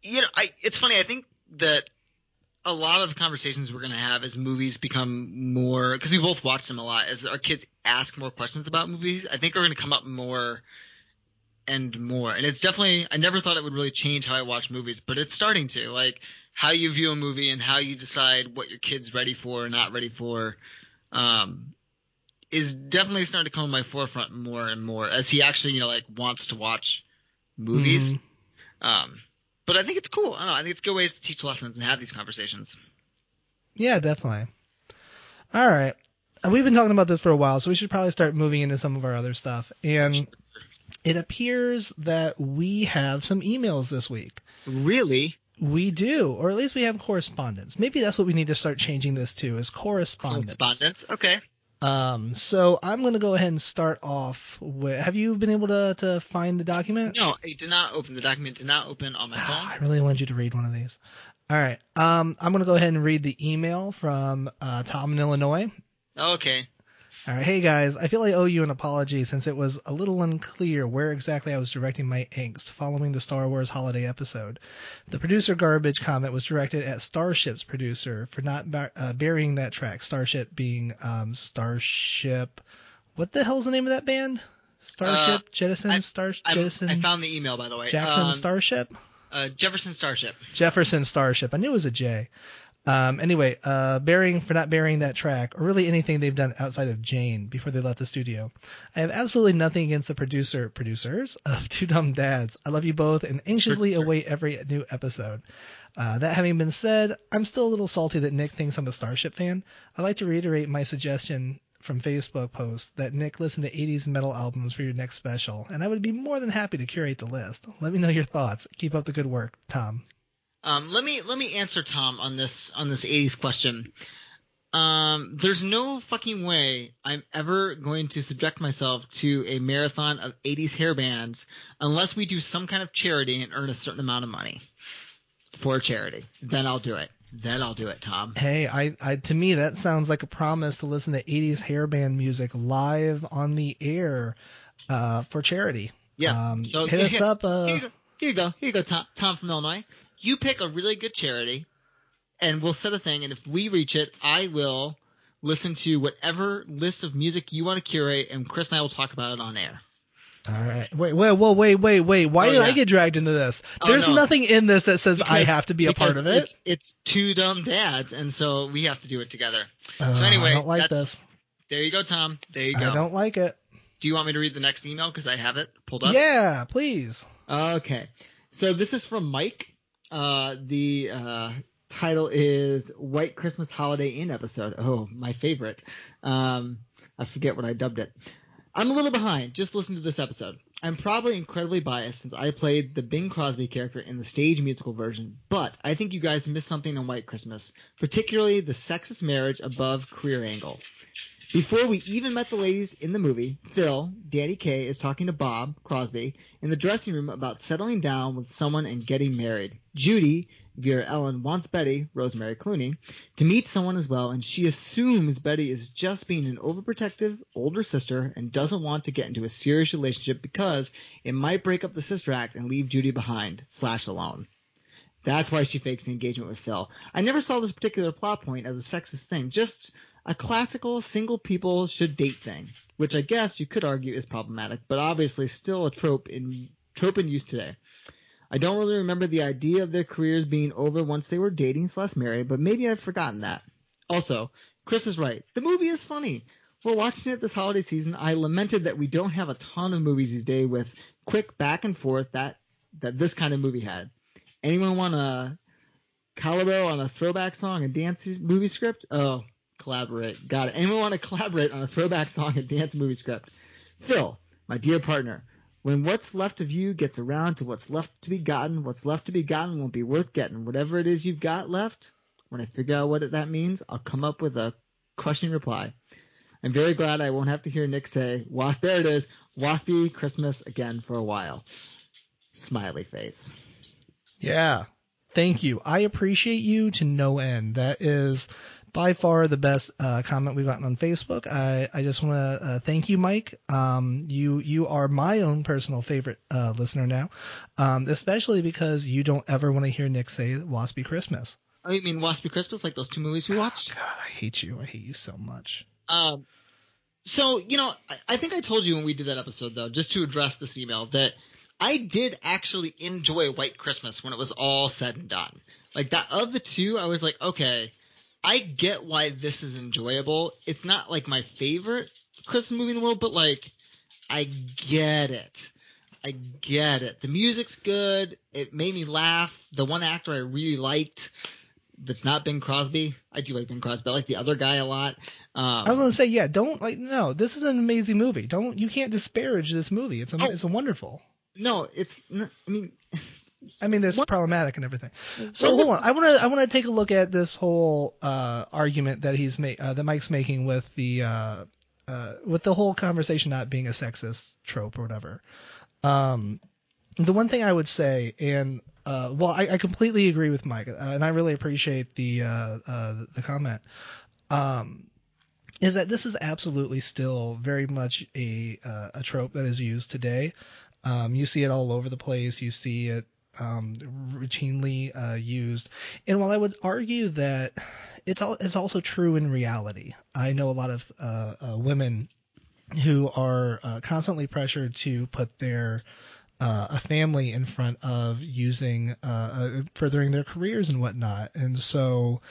It's funny. I think that a lot of conversations we're going to have as movies become more – because we both watch them a lot. As our kids ask more questions about movies, I think are going to come up more and more. And it's definitely – I never thought it would really change how I watch movies, but it's starting to. Like how you view a movie and how you decide what your kid's ready for or not ready for is definitely starting to come to my forefront more and more as he actually, wants to watch movies. But I think it's cool. I don't know. I think it's good ways to teach lessons and have these conversations. Yeah, definitely. All right. We've been talking about this for a while, so we should probably start moving into some of our other stuff. And it appears that we have some emails this week. Really? We do. Or at least we have correspondence. Maybe that's what we need to start changing this to, is correspondence. Correspondence? Okay. So I'm going to go ahead and start off with, have you been able to find the document? No, I did not open the document. Did not open on my phone. I really wanted you to read one of these. All right. I'm going to go ahead and read the email from Tom in Illinois. Okay. All right. Hey guys, I feel I owe you an apology since it was a little unclear where exactly I was directing my angst following the Star Wars holiday episode. The producer garbage comment was directed at Starship's producer for not burying that track. Starship being Starship. What the hell's the name of that band? Starship, Jettison, Jettison. I found the email, by the way. Jackson Starship? Jefferson Starship. Jefferson Starship. I knew it was a J. Anyway, for not burying that track, or really anything they've done outside of Jane before they left the studio. I have absolutely nothing against the producers of Two Dumb Dads. I love you both and anxiously await every new episode. That having been said, I'm still a little salty that Nick thinks I'm a Starship fan. I'd like to reiterate my suggestion from Facebook post that Nick listen to 80s metal albums for your next special, and I would be more than happy to curate the list. Let me know your thoughts. Keep up the good work, Tom. Let me answer Tom on this 80s question. There's no fucking way I'm ever going to subject myself to a marathon of 80s hair bands unless we do some kind of charity and earn a certain amount of money for charity. Then I'll do it. Tom. Hey, I to me that sounds like a promise to listen to 80s hair band music live on the air for charity. Yeah. So hit us up. Here you go, Tom from Illinois. You pick a really good charity, and we'll set a thing, and if we reach it, I will listen to whatever list of music you want to curate, and Chris and I will talk about it on air. All right. Wait. Why did I get dragged into this? There's nothing in this that says I have to be a part of it. It's Two Dumb Dads, and so we have to do it together. So anyway, I don't like this. There you go, Tom. There you go. I don't like it. Do you want me to read the next email because I have it pulled up? Yeah, please. Okay. So this is from Mike. The title is White Christmas Holiday Inn episode. Oh, my favorite. I forget what I dubbed it. I'm a little behind. Just listen to this episode. I'm probably incredibly biased since I played the Bing Crosby character in the stage musical version, but I think you guys missed something on White Christmas, particularly the sexist marriage above career angle. Before we even met the ladies in the movie, Phil, Danny Kaye, is talking to Bob Crosby in the dressing room about settling down with someone and getting married. Judy, Vera Ellen, wants Betty, Rosemary Clooney, to meet someone as well, and she assumes Betty is just being an overprotective older sister and doesn't want to get into a serious relationship because it might break up the sister act and leave Judy behind / alone. That's why she fakes the engagement with Phil. I never saw this particular plot point as a sexist thing, just a classical single people should date thing, which I guess you could argue is problematic, but obviously still a trope in use today. I don't really remember the idea of their careers being over once they were dating / married, but maybe I've forgotten that. Also, Chris is right. The movie is funny. While watching it this holiday season, I lamented that we don't have a ton of movies these days with quick back and forth that this kind of movie had. Anyone want a collabo on a throwback song and dance movie script? Oh, collaborate. Got it. Anyone want to collaborate on a throwback song and dance movie script? Phil, my dear partner, when what's left of you gets around to what's left to be gotten won't be worth getting. Whatever it is you've got left, when I figure out what that means, I'll come up with a crushing reply. I'm very glad I won't have to hear Nick say, there it is, waspy Christmas again for a while. Smiley face. Yeah. Thank you. I appreciate you to no end. That is by far the best comment we've gotten on Facebook. I just want to thank you, Mike. You are my own personal favorite listener now, especially because you don't ever want to hear Nick say Waspy Christmas. Oh, you mean Waspy Christmas, like those 2 movies we watched? Oh, God, I hate you. I hate you so much. So, I think I told you when we did that episode, though, just to address this email, that I did actually enjoy White Christmas when it was all said and done. Like, that of the 2, I was like, okay, I get why this is enjoyable. It's not, like, my favorite Christmas movie in the world, but, like, I get it. The music's good. It made me laugh. The one actor I really liked that's not Bing Crosby. I do like Bing Crosby. I like the other guy a lot. I was gonna say, yeah, no, this is an amazing movie. You can't disparage this movie. It's a wonderful. No, it's not, I mean, there's problematic and everything. So hold on, I want to take a look at this whole argument that that Mike's making with the whole conversation not being a sexist trope or whatever. The one thing I would say, and I completely agree with Mike, and I really appreciate the comment, is that this is absolutely still very much a trope that is used today. You see it all over the place. You see it routinely used. And while I would argue that it's also true in reality, I know a lot of women who are constantly pressured to put their a family in front of using furthering their careers and whatnot. And so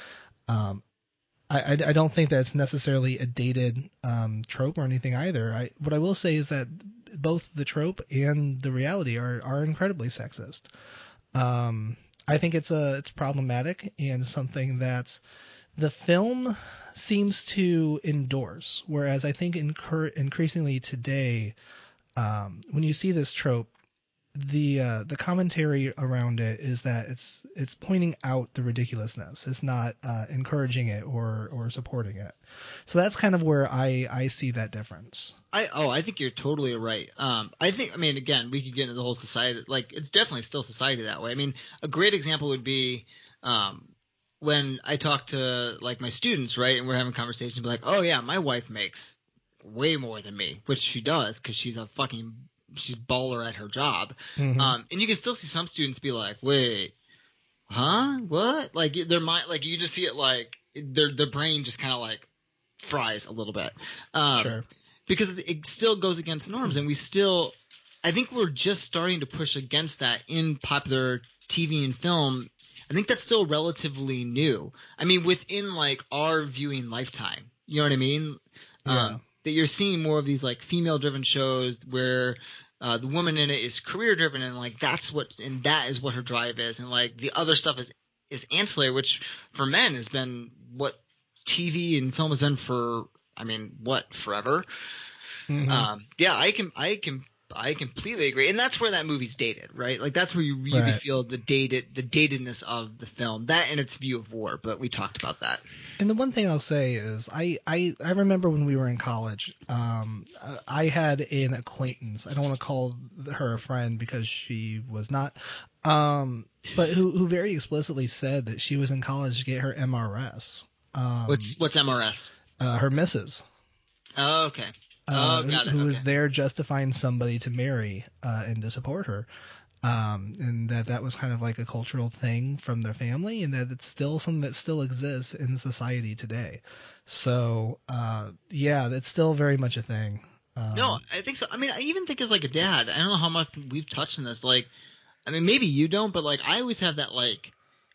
I don't think that's necessarily a dated trope or anything either. What I will say is that both the trope and the reality are incredibly sexist. I think it's problematic and something that the film seems to endorse, whereas I think increasingly today, when you see this trope, the commentary around it is that it's pointing out the ridiculousness. It's not encouraging it or supporting it. So that's kind of where I see that difference. I think you're totally right. Again, we could get into the whole society. Like, it's definitely still society that way. I mean, a great example would be when I talk to, like, my students, right, and we're having conversations, be like, oh yeah, my wife makes way more than me, which she does because she's baller at her job. Mm-hmm. And you can still see some students be like, wait, huh? What? Like, their mind, like, you just see it, like, their brain just kind of, like, fries a little bit. Sure. Because it still goes against norms, and I think we're just starting to push against that in popular TV and film. I think that's still relatively new. I mean, within, like, our viewing lifetime. You know what I mean? Yeah. That you're seeing more of these, like, female-driven shows where the woman in it is career-driven, and, like, that is what her drive is, and, like, the other stuff is ancillary, which for men has been what TV and film has been for, forever. Mm-hmm. I can I completely agree, and that's where that movie's dated, right? Like that's where you really feel the datedness of the film, that and its view of war. But we talked about that. And the one thing I'll say is, I remember when we were in college, I had an acquaintance. I don't want to call her a friend because she was not, but who very explicitly said that she was in college to get her MRS. What's MRS? Her missus. Oh, okay. Got it. Who was there just to find somebody to marry and to support her. And that was kind of like a cultural thing from their family, and that it's still something that still exists in society today. So, that's still very much a thing. No, I think so. I mean, I even think as like a dad, I don't know how much we've touched on this. Like, I mean, maybe you don't, but like I always have that like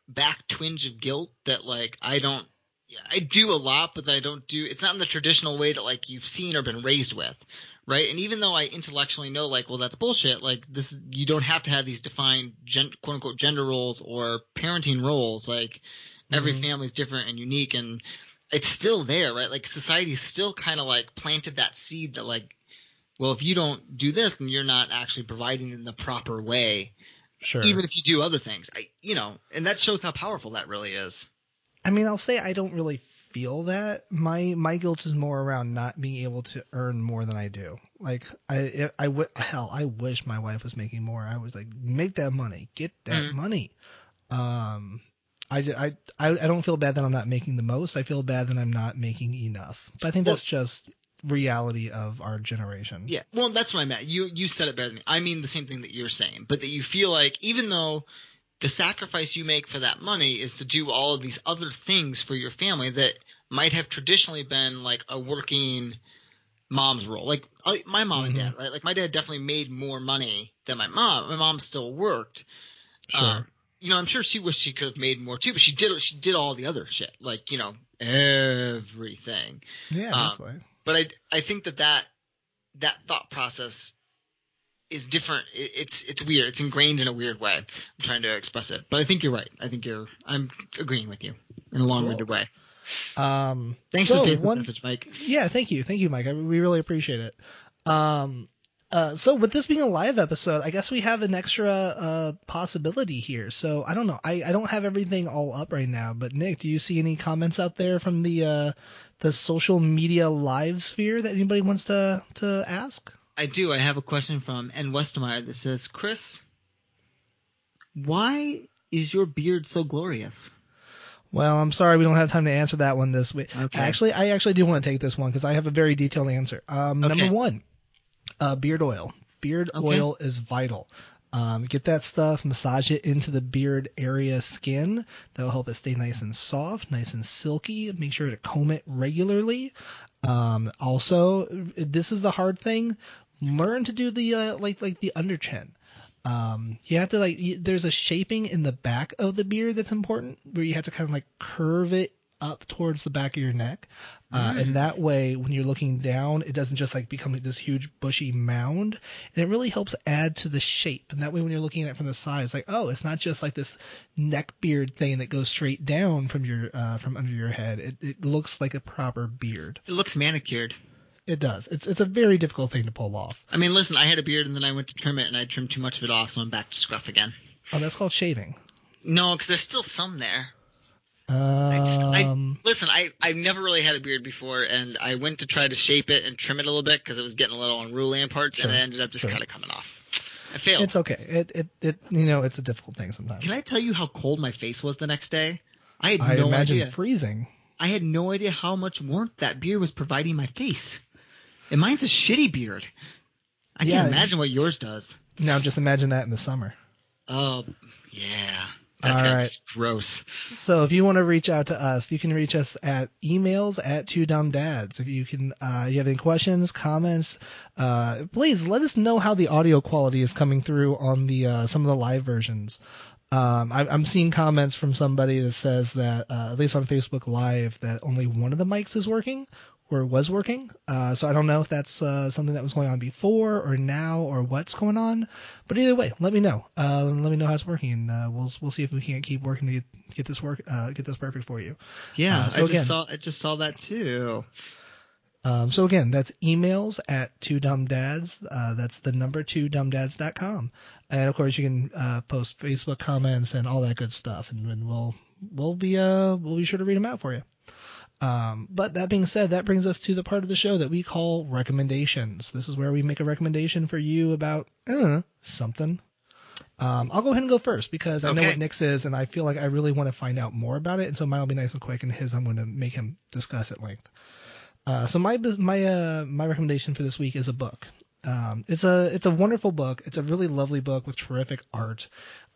back twinge of guilt that like I do a lot, but I don't do – it's not in the traditional way that, like, you've seen or been raised with, right? And even though I intellectually know, like, well, that's bullshit, like, this – you don't have to have these defined quote-unquote gender roles or parenting roles. Like, every family's different and unique, and it's still there, right? Like, society still kind of, like, planted that seed that, like, well, if you don't do this, then you're not actually providing in the proper way. Sure. Even if you do other things. And that shows how powerful that really is. I mean, I'll say I don't really feel that. My guilt is more around not being able to earn more than I do. Like I wish my wife was making more. I was like, make that money, get that money. I don't feel bad that I'm not making the most. I feel bad that I'm not making enough. But I think that's just reality of our generation. Yeah. Well, that's what I meant. You said it better than me. I mean the same thing that you're saying, but that you feel like even though the sacrifice you make for that money is to do all of these other things for your family that might have traditionally been like a working mom's role. Like my mom and dad, right? Like my dad definitely made more money than my mom. My mom still worked. Sure. I'm sure she wished she could have made more too, but she did all the other shit, like, everything. Yeah, definitely. But I think that thought process is different. It's weird. It's ingrained in a weird way. I'm trying to express it, but I think you're right. I'm agreeing with you in a long-winded way. Thanks for the Facebook message, Mike. Yeah, thank you, Mike. We really appreciate it. So with this being a live episode, I guess we have an extra possibility here. So I don't know. I don't have everything all up right now, but Nick, do you see any comments out there from the social media live sphere that anybody wants to ask? I do. I have a question from N. Westmeyer that says, Chris, why is your beard so glorious? Well, I'm sorry we don't have time to answer that one this week. Okay. I actually do want to take this one because I have a very detailed answer. Number one, beard oil. Beard oil is vital. Get that stuff, massage it into the beard area skin. That'll help it stay nice and soft, nice and silky. Make sure to comb it regularly. Also, this is the hard thing. Learn to do the like the under chin. You have to there's a shaping in the back of the beard that's important, where you have to kind of like curve it up towards the back of your neck, and that way when you're looking down, it doesn't just like become like this huge bushy mound, and it really helps add to the shape. And that way when you're looking at it from the side, it's like, oh, it's not just like this neck beard thing that goes straight down from your from under your head. It looks like a proper beard. It looks manicured. It does. It's a very difficult thing to pull off. I mean, listen, I had a beard and then I went to trim it and I trimmed too much of it off, so I'm back to scruff again. Oh, that's called shaving. No, because there's still some there. Listen, I've never really had a beard before, and I went to try to shape it and trim it a little bit because it was getting a little unruly in parts, and it ended up just kind of coming off. I failed. It's okay. It it's a difficult thing sometimes. Can I tell you how cold my face was the next day? I imagine idea. Freezing. I had no idea how much warmth that beard was providing my face. And mine's a shitty beard. I can't imagine what yours does. Now just imagine that in the summer. Oh, yeah. That's gross. So if you want to reach out to us, you can reach us at emails at twodumbdads. If you can, you have any questions, comments, please let us know how the audio quality is coming through on the some of the live versions. I'm seeing comments from somebody that says that, at least on Facebook Live, that only one of the mics is working or was working. So I don't know if that's something that was going on before or now or what's going on. But either way, let me know. Let me know how it's working, and we'll see if we can't keep working to get this perfect for you. Yeah, so I just saw that too. So again, that's emails at 2dumbdads. That's the number 2dumbdads.com. And of course you can post Facebook comments and all that good stuff, and we'll be sure to read them out for you. But that being said, that brings us to the part of the show that we call recommendations. This is where we make a recommendation for you about something. I'll go ahead and go first because I know what Nick's is, and I feel like I really want to find out more about it. And so mine will be nice and quick, and his I'm going to make him discuss at length. So my recommendation for this week is a book. It's a wonderful book. It's a really lovely book with terrific art.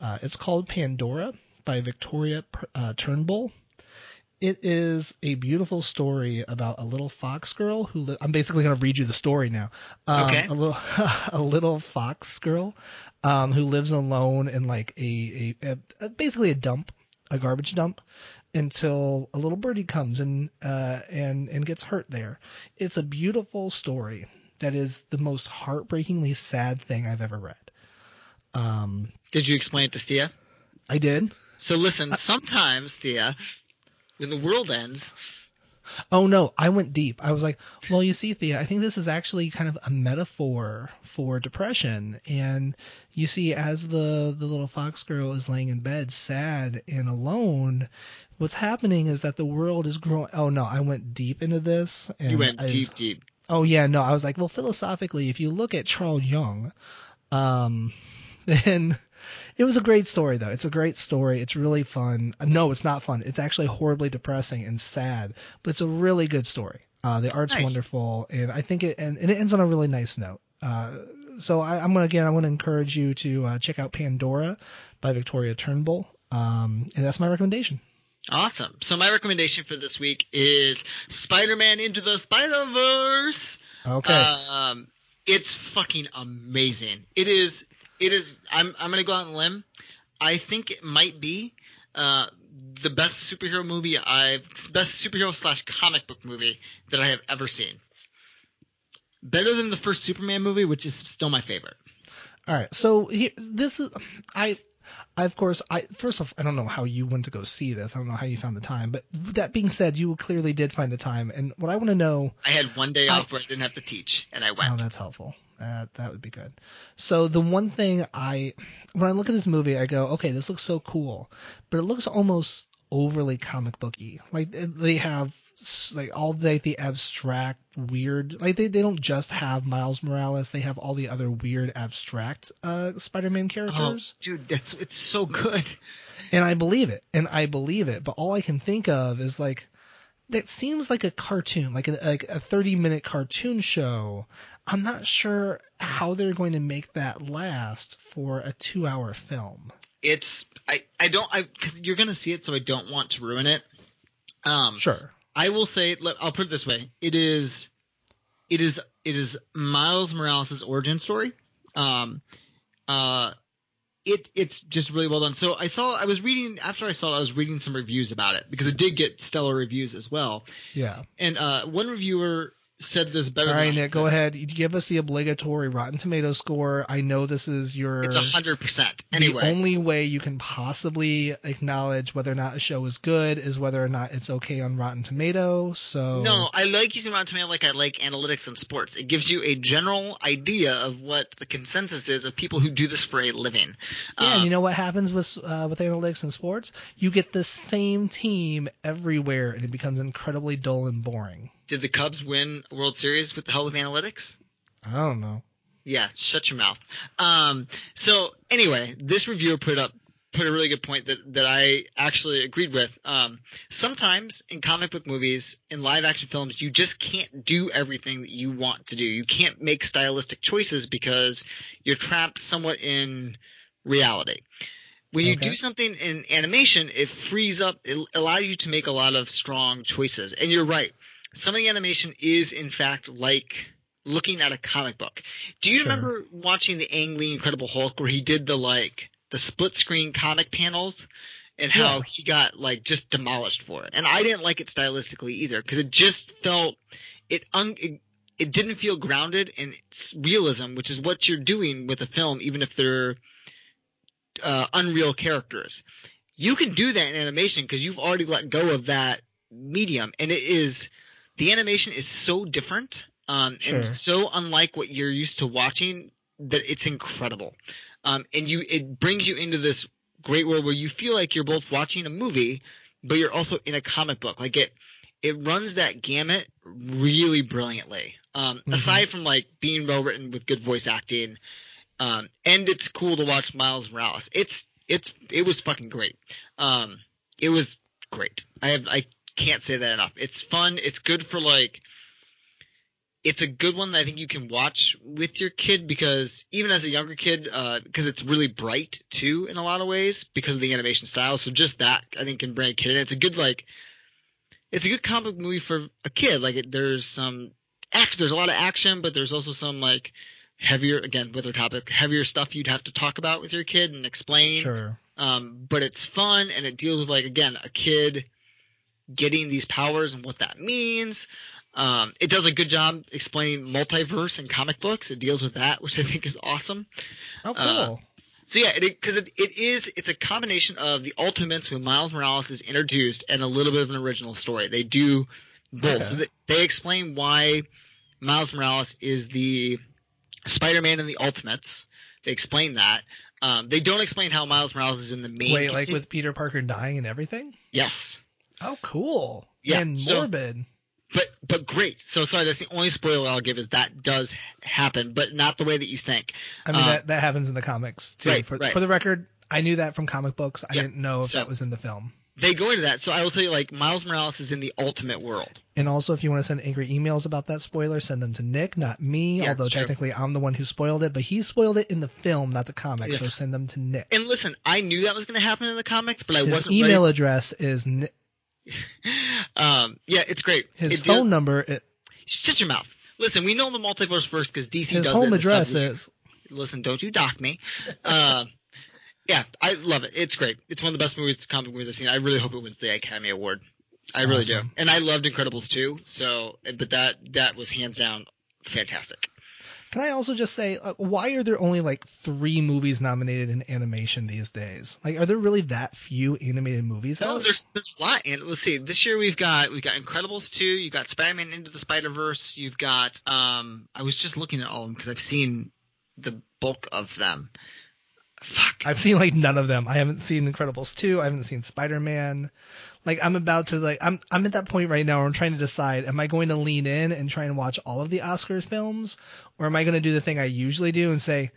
It's called Pandora by Victoria Turnbull. It is a beautiful story about a little fox girl who I'm basically going to read you the story now. A little fox girl who lives alone in like a basically a garbage dump, until a little birdie comes and gets hurt there. It's a beautiful story that is the most heartbreakingly sad thing I've ever read. Did you explain it to Thea? I did. So listen, sometimes, Thea, when the world ends... Oh, no, I went deep. I was like, well, you see, Thea, I think this is actually kind of a metaphor for depression. And you see, as the little fox girl is laying in bed, sad and alone, what's happening is that the world is growing. Oh, no, I went deep into this. And you went deep. Oh, yeah, no, I was like, well, philosophically, if you look at Carl Jung, then... It was a great story, though. It's a great story. It's really fun. No, it's not fun. It's actually horribly depressing and sad, but it's a really good story. The art's wonderful, and I think it ends on a really nice note. So I'm going to encourage you to check out Pandora by Victoria Turnbull, and that's my recommendation. Awesome. So my recommendation for this week is Spider-Man Into the Spider-Verse. Okay. It's fucking amazing. It is. I'm gonna go out on a limb. I think it might be the best superhero / comic book movie that I have ever seen. Better than the first Superman movie, which is still my favorite. All right, so this is first off, I don't know how you went to go see this. I don't know how you found the time, but that being said, you clearly did find the time. And what I want to know, I had one day off where I didn't have to teach, and I went. Oh, that's helpful. That would be good. So the one thing when I look at this movie, I go, okay, this looks so cool, but it looks almost overly comic booky. Like they have like all the abstract weird, like they don't just have Miles Morales, they have all the other weird abstract Spider-Man characters. Oh, dude, it's so good. And I believe it. But all I can think of is like, that seems like a cartoon, like a 30-minute cartoon show. I'm not sure how they're going to make that last for a 2-hour film. Because you're going to see it, so I don't want to ruin it. Sure. I will say, I'll put it this way. It is Miles Morales' origin story. It's just really well done. So I was reading some reviews about it because it did get stellar reviews as well. Yeah. And one reviewer said this better. All right, Nick, go ahead. You give us the obligatory Rotten Tomato score. I know this is It's 100%. Anyway, the only way you can possibly acknowledge whether or not a show is good is whether or not it's okay on Rotten Tomato. So no, I like using Rotten Tomato like I like analytics in sports. It gives you a general idea of what the consensus is of people who do this for a living. Yeah, and you know what happens with analytics in sports? You get the same team everywhere, and it becomes incredibly dull and boring. Did the Cubs win a World Series with the help of analytics? I don't know. Yeah, shut your mouth. So anyway, this reviewer put a really good point that I actually agreed with. Sometimes in comic book movies, in live action films, you just can't do everything that you want to do. You can't make stylistic choices because you're trapped somewhat in reality. When you do something in animation, it frees up, it allows you to make a lot of strong choices. And you're right. Some of the animation is, in fact, like looking at a comic book. Do you remember watching the Ang Lee Incredible Hulk where he did the split screen comic panels and how he got just demolished for it? And I didn't like it stylistically either because it just felt it didn't feel grounded in realism, which is what you're doing with a film, even if they're unreal characters. You can do that in animation because you've already let go of that medium, and it is the animation is so different, Sure. and so unlike what you're used to watching that it's incredible. And it brings you into this great world where you feel like you're both watching a movie, but you're also in a comic book. Like it runs that gamut really brilliantly. Aside from like being well written with good voice acting, and it's cool to watch Miles Morales. It was fucking great. It was great. I can't say that enough. It's fun. It's good for like. It's a good one that I think you can watch with your kid because even as a younger kid, because it's really bright too in a lot of ways because of the animation style. So just that I think can bring a kid in. It's a good comic movie for a kid. Like there's some action, there's a lot of action, but there's also some like heavier, again with our topic, heavier stuff you'd have to talk about with your kid and explain. Sure. But it's fun and it deals with like again a kid getting these powers and what that means. It does a good job explaining multiverse in comic books. It deals with that, which I think is awesome. Oh, cool. So yeah, it's a combination of the Ultimates when Miles Morales is introduced and a little bit of an original story. They do both. Okay. So they explain why Miles Morales is the Spider-Man in the Ultimates. They explain that. They don't explain how Miles Morales is in the main. Wait, like with Peter Parker dying and everything? Yes. Oh, cool. Yeah, And so- morbid. But great. So sorry, that's the only spoiler I'll give is that does happen, but not the way that you think. I mean, that happens in the comics too. Right, For right. the record, I knew that from comic books. I Yeah, didn't know if so- that was in the film. They go into that. So I will tell you, like, Miles Morales is in the Ultimate world. And also, if you want to send angry emails about that spoiler, send them to Nick, not me. Yeah, although it's true. technically I'm the one who spoiled it, but he spoiled it in the film, not the comics. Yeah. So send them to Nick. And listen, I knew that was going to happen in the comics, but I His wasn't email ready. address is Yeah, it's great. his phone number. Shut your mouth. Listen, we know the multiverse first because DC His does home it. address is. Listen, don't you dock me. Yeah, I love it. It's great. It's one of the best comic movies I've seen. I really hope it wins the Academy Award. I really do. Awesome. And I loved Incredibles too. So, but that was hands down fantastic. Can I also just say, why are there only like 3 movies nominated in animation these days? Like, are there really that few animated movies No, out? there's a lot. And let's see. This year we've got Incredibles 2. You've got Spider-Man Into the Spider-Verse. You've got I was just looking at all of them because I've seen the bulk of them. Fuck. I've seen like none of them. I haven't seen Incredibles 2. I haven't seen Spider-Man. Like I'm about to like I'm at that point right now where I'm trying to decide, am I going to lean in and try and watch all of the Oscars films, or am I going to do the thing I usually do and say,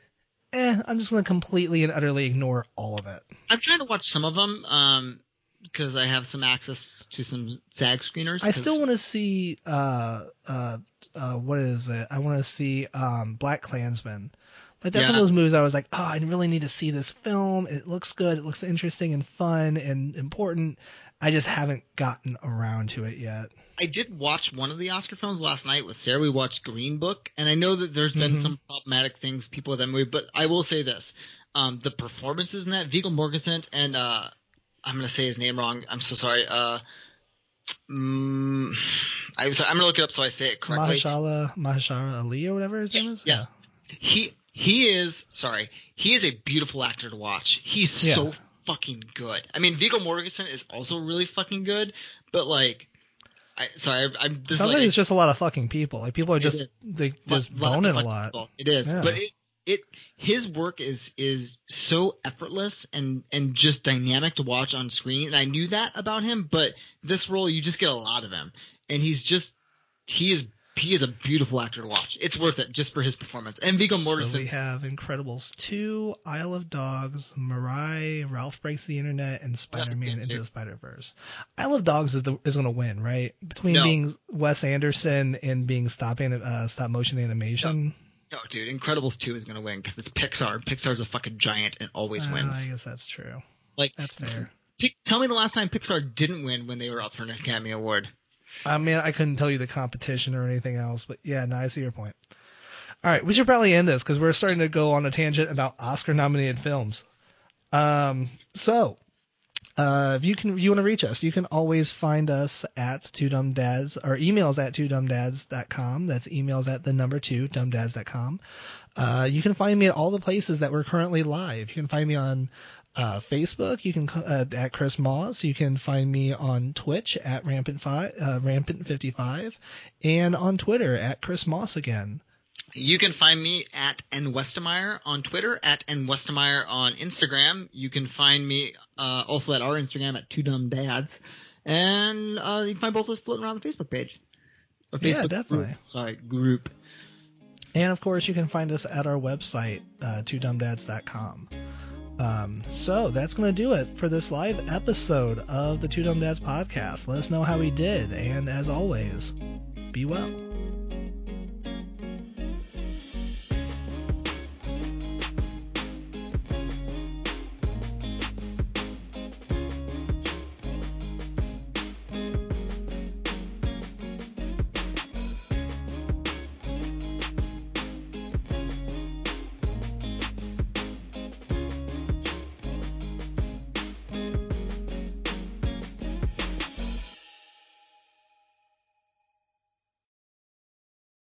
I'm just going to completely and utterly ignore all of it. I'm trying to watch some of them because I have some access to some SAG screeners. I still want to see what is it? I want to see Black Klansman. Like that's one of those movies I was like, oh, I really need to see this film. It looks good. It looks interesting and fun and important. I just haven't gotten around to it yet. I did watch one of the Oscar films last night with Sarah. We watched Green Book, and I know that there's been some problematic things people with that movie, but I will say this. The performances in that, Viggo Mortensen and I'm going to say his name wrong. I'm so sorry. I'm going to look it up so I say it correctly. Mahershala Ali or whatever his name is? Yes. Yeah. He is a beautiful actor to watch. He's so fucking good. I mean, Viggo Mortensen is also really fucking good, but like, this Sounds is like like it's just a lot of fucking people. Like people are just is. they Lots just of boning a fucking lot. people. It is, Yeah. but his work is so effortless and just dynamic to watch on screen. And I knew that about him, but this role you just get a lot of him, and he is a beautiful actor to watch. It's worth it just for his performance. And Viggo Mortensen. So we have Incredibles 2, Isle of Dogs, Mirai, Ralph Breaks the Internet, and Spider-Man Into the Spider-Verse. Isle of Dogs is going to win, right? Between being Wes Anderson and being stop motion animation. No, dude, Incredibles 2 is going to win because it's Pixar. Pixar's a fucking giant and always wins. I guess that's true. Like That's fair. Tell me the last time Pixar didn't win when they were up for an Academy Award. I mean, I couldn't tell you the competition or anything else, but yeah, no, I see your point. All right, we should probably end this because we're starting to go on a tangent about Oscar-nominated films. If you want to reach us, you can always find us at Two Dumb Dads, or emails at twodumbdads.com. That's emails at the number 2 dumbdads.com. You can find me at all the places that we're currently live. You can find me on Facebook, you can at Chris Moss. You can find me on Twitch at Rampant55, and on Twitter at Chris Moss again. You can find me at nwestemeyer on Twitter, at nwestemeyer on Instagram. You can find me also at our Instagram at Two Dumb Dads, and you can find both of us floating around the Facebook page. Or Facebook Yeah, definitely. Group. And of course, you can find us at our website, twodumbdads.com. So that's going to do it for this live episode of the Two Dumb Dads podcast. Let us know how we did, and as always, be well.